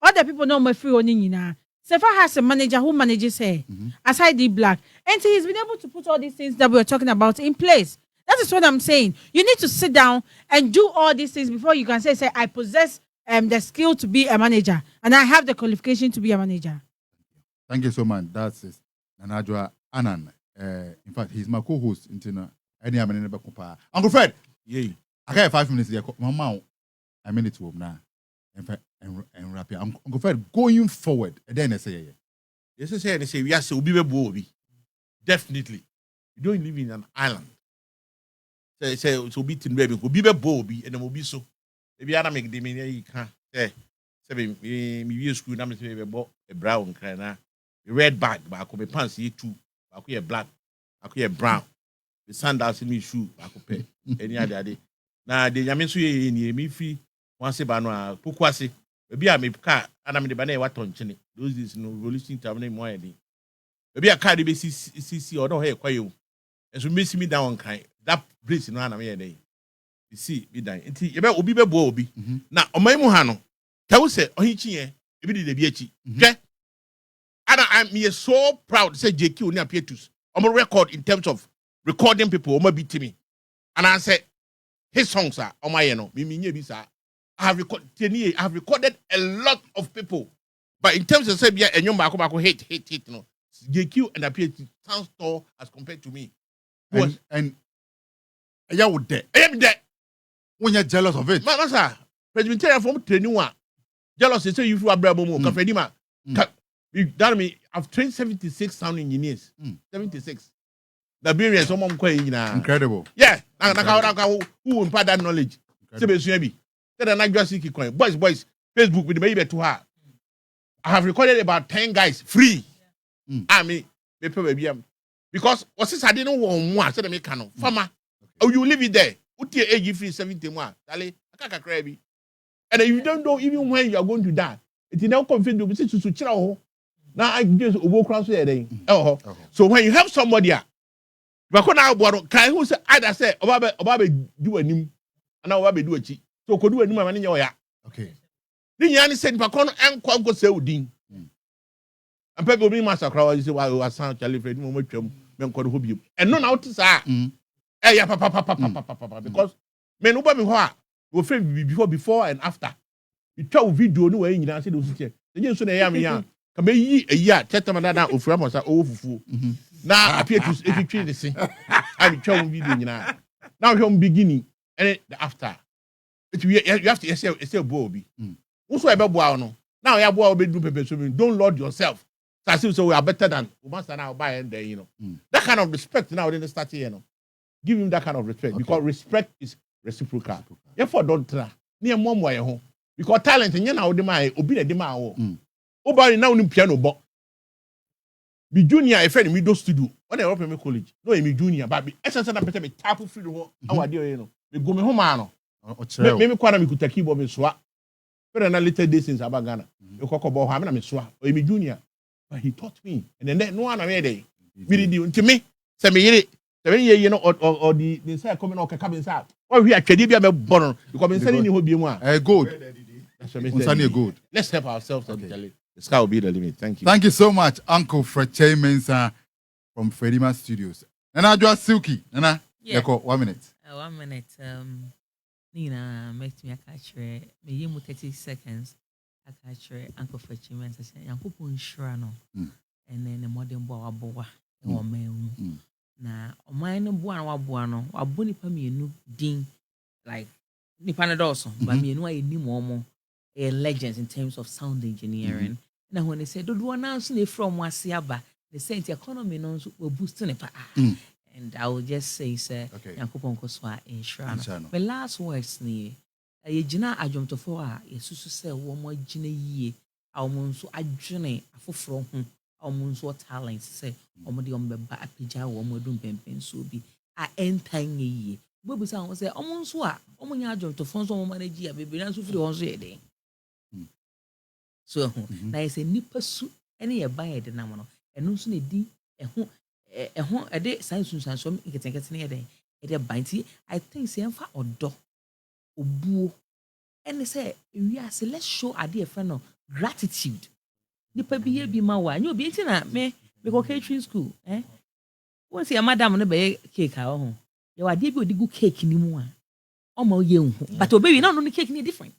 Other people know my free owning. Sefa has a manager who manages her aside Deep Black. And he's been able to put all these things that we're talking about in place. That is what I'm saying. You need to sit down and do all these things before you can say I possess the skill to be a manager and I have the qualification to be a manager. Thank you so much. That's it. Adjoa Anan. In fact, he's my co-host in Uncle Fred. Yeah. I got 5 minutes there. Mama, I minute to him now. And wrap here. Uncle Fred, going forward, then I say, yes, I say, yes, we'll be a definitely. You don't live in an island. Say, so be tin baby, we'll be a bobby, and then we'll be so. If you are make the meaning, you can't say, me school, I'm a brown kind of red bag, but I could be pants, too. I could black, I could brown. The sandals in me shoe, I could pay any other day. Now, the Yamisu in me free. Once a banner, Pukwasi, maybe I may car, and I'm the banner what on chinny. Those is no releasing time more. Maybe a car be CC or no hair quite you. And so miss me down kind. That place in one of me a day. You see, be dying. You better be bobby. Now, on my Mohano, tell say, oh, he if it is the BH. Okay? And I'm so proud to say JQ near Pietus. I'm a record in terms of recording people, or maybe to me. And I said, his songs are on my bisa. I have recorded a lot of people. But in terms of Serbia and Yomako hate, no. JQ and appear to sound tall as compared to me. And I would there. I am there. When you're jealous of it. Sir, President from Tenua. Jealous is say you are Bravo Kafedima. I've trained 76 sound engineers. 76. The Burian, someone incredible. Yeah, who impart that knowledge? Then I just see boys, Facebook with the baby to her. I have recorded about 10 guys free. I mean, because what's this? I didn't want one. So they make canon. Farmer, oh, you leave it there. Uti age free 71. Dale, I can't cry. And you don't know even when you are going to die. It is now confident to be to chill. Now I just walk around there. So when you have somebody, but now what can who say either say Obabe do a new and now Obabe do a cheat. So could do a new man in your ya. Okay. Then you understand Pacono and Quango Seudin. And people be master crowd, you say, why was San California, men called Hubby. And no notice, papa, because men who will frame before and after. You tell video no way in the city. Then you say, I am young. Come a year, Chetamanada of Ramos are over. Now appear to if you treat the same. I'm showing video now. Now home beginning and after. You have to say Bobby. Also about Buano. Now you have be do paper swimming. Don't load yourself. So we are better than we must now buy and there, you know. That kind of respect now didn't start here, you know. Give him that kind of respect because respect is reciprocal. Therefore, don't try. Near mom way home because talent and you know the my obi the ma Obari now in piano box. Be junior, a friend me those to do. When I open my college, no, me junior, but be essence and better be tap free the whole. Our dear, you know. Me go me home, man. Maybe quite me could take keyboard me swap. But a little distance about Ghana. You talk about having a swap or me junior. But he taught me, and then no one made it. Me did to me. Say me it. 7 years, you know, or the say coming out cabin inside. Or we are Kedibia born because I'm sending you be one. Good. Good. Let's help ourselves and the sky will be the limit. Thank you. Thank you so much, Uncle Freche Mensah from Fredima Studios. And I just Silky. Nana, Yeah. 1 minute. 1 minute. Nina makes me a catcher. Me yimu 30 seconds. A catcher. Uncle Freche Mensah say, "Uncle Punshano." And then the modern boa boa. Na oman no boa no wabo nipa mienu din like nipa na dawson but mienu ayi ni mo legends in terms of sound engineering. Na when they say do na so na from wase aba the sense economy no so boost ne pa and I will just say yankopon ko so a insure. The last words ni ye gina adwomtofo a yesusu se wo mo gina yie a wo nso adwene afoforo ho omunso talent say omode ombeba apija wo modun pempen so bi a entanye yie bobu say won say omunso a omunya adwo to fonso mo manage a bebe na so firi won so yede so na say nipa su ene ye ban de nam no eno so na di eho ede science so nketenkete ne yede ede ban ti I think say emfa odo obuo ene say we are say let's show ade e friend no gratitude. Nipa bi ye bi ma wa nyo bi enti na me go catering school won say madam no be cake a ho ye wa de bi odigu cake ni mu a o ma ye hu but obewi na no ni cake ni different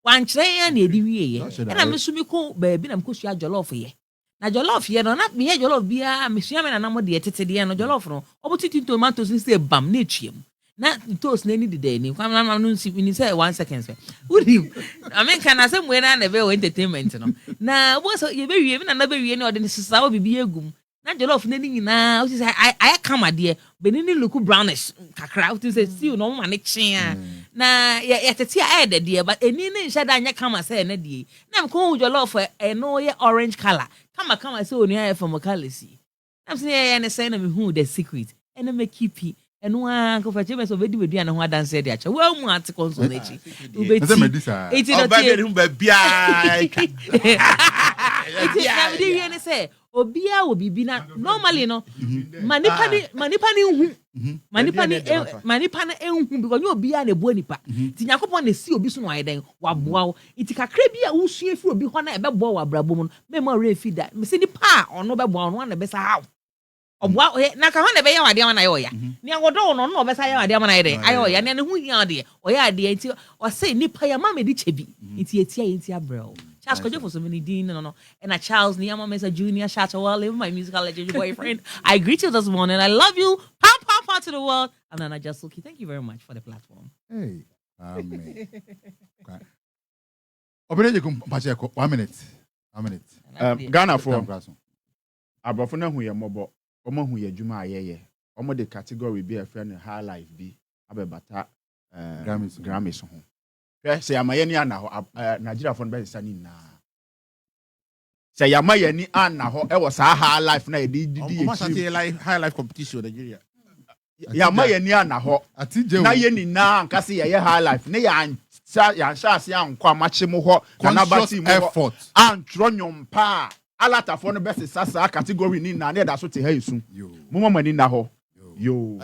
wan kire ya na edi wie ye na me so mi ko ba bi na me ko sua jollof ye na jollof ye no na me ye jollof bia me sua me na mo de tete de no jollof no obotiti tomatoes ni say bam na etwiem na toast na ni de ni kwam na no nsi ni say 1 second say udim I mean can I say we na be entertainment no na wo so ye be wie na be wie ni ode ni sisa wo bibi egum na jollof na ni nyina wo say I come ade be ni look brownish kakra wo say see no ma ne kyen na ye tete a e de but eni ni nhya da anya kama say na de na me ko jollof no ye orange color kama say oni aye from kalisi na me say ye say na me hu the secret and me keep it. And one confirmation of video and one dance there. Well, one to console. It's say Obia will be bina normally no manipani because you be an ebonipa. Tinyakopon ne si obi so no ayden waboa it kakra bi a wusue fi obi ho na ebe bo wa brabom no memory feed that me se ni pa ono be bo no na be sa how Obwa na ka ho na be ya wade na yo ya ni agodo no no obesa ya wade na ye ayo ya ne hu hia de o ya de nti o say nipa ya mama di chebi nti etia nti abro Charles Kojo for so many din no and a Charles Niama Mesa Junior Shatawale my musical legend boyfriend I greet you this morning I love you pow to the world and Nana Jasuki thank you very much for the platform. Hey amen. Obereje ko pache ko 1 minute Ghana for abrofo na hu ye mobo omo hu ye djuma ayeye omo de category bi a friend high life bi abebata Grammys ho hwe se amaye ni ana ho Nigeria fo no be sani na se yamaye ni ana ho e wo sa high life na e di high life competition Nigeria yamaye ni ana ho na ye ni na nkase ye high life ne ya shas ya nkwa machi mu ho kana bati mu ho antro nyompa alata for no best sasa category ni na da so te ha isu mo mama ni na ho yo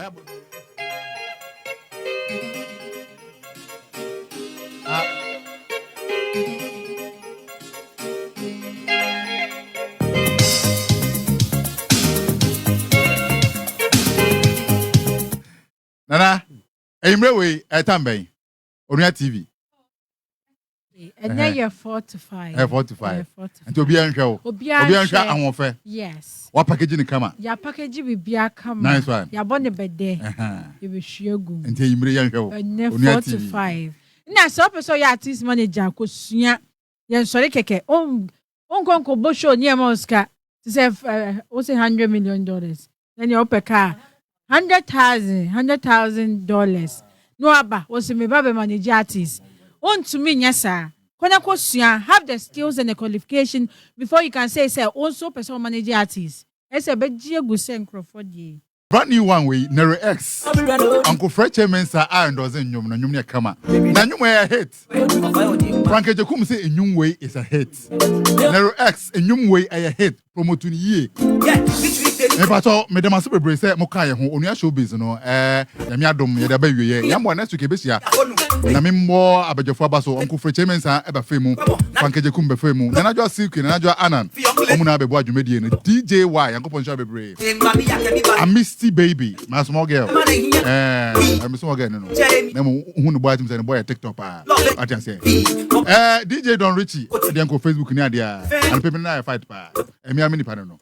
Nana Emrewe etamben Onua TV and then you're 4 to 5. 4 to 5. And to be unhwe. Obi unhwe ahonfe. Yes. What package ni kama? Ya package bi bia kama. Nice one. Ya bone bede. You be shuegu. And Emre unhwe. And 4 to 5. Na so person ya artist manager ko sua. Yen sori keke. Unko bo show near Mosca to say what's $100 million. Then you up a car $100,000. No aba was me babe manage artist. On to me, yes, sir. Have the skills and the qualification before you can say also person manage artist. It's a bit good Crawford. Brand new one way, Nero X. Uncle Fred Chairman sir Iron dozen nyum na nyum ne kama. Na nyum a hit. Frank Ejekum say a nyum way is a hit. Nero X a nyum way a hit. Promote ni ye. Epato me dem asebebre say mo kan ye ho Onua Showbiz no yami adom ye da ba wiye yam wa next week besia na me mo abejofo abaso Uncle Fred Chairman sir e ba femu Frank Ejekum be femu na Adjoa Silky na Adjoa Anan omu na bebu adwumedie no DJY yankopon sha bebre a Misty baby my small girl I'm small girl no na mo hu no boy tim say no boy TikTok pa ati say DJ Don Richie dey on Facebook ni adia and people na fight pa emi amini pa no.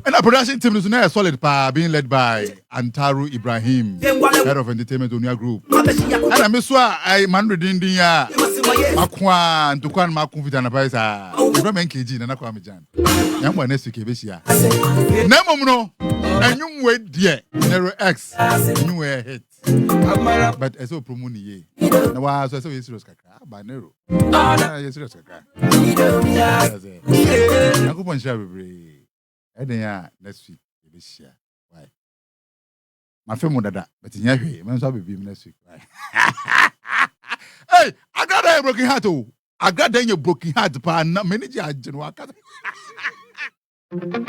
And our production team is now solid pa being led by Antaru Ibrahim, head of entertainment Onua Group. And I miss I man reading the Makwan to Kwan Makunfita na Paisa. Ibrahim KG na Kwame Gyan. Yamwa next week besia. Nemo no. And you wait there. Nero X. You were hit. But as a promo ni ye. Na wa so serious kakra ba Nero. Yes serious kakra. Yakupon share bebre. Next week, you share. Why? My family dada, but in your way, man, so be next week. Right? Hey, I got a broken heart. Oh, I got a broken heart. Pa, na manager,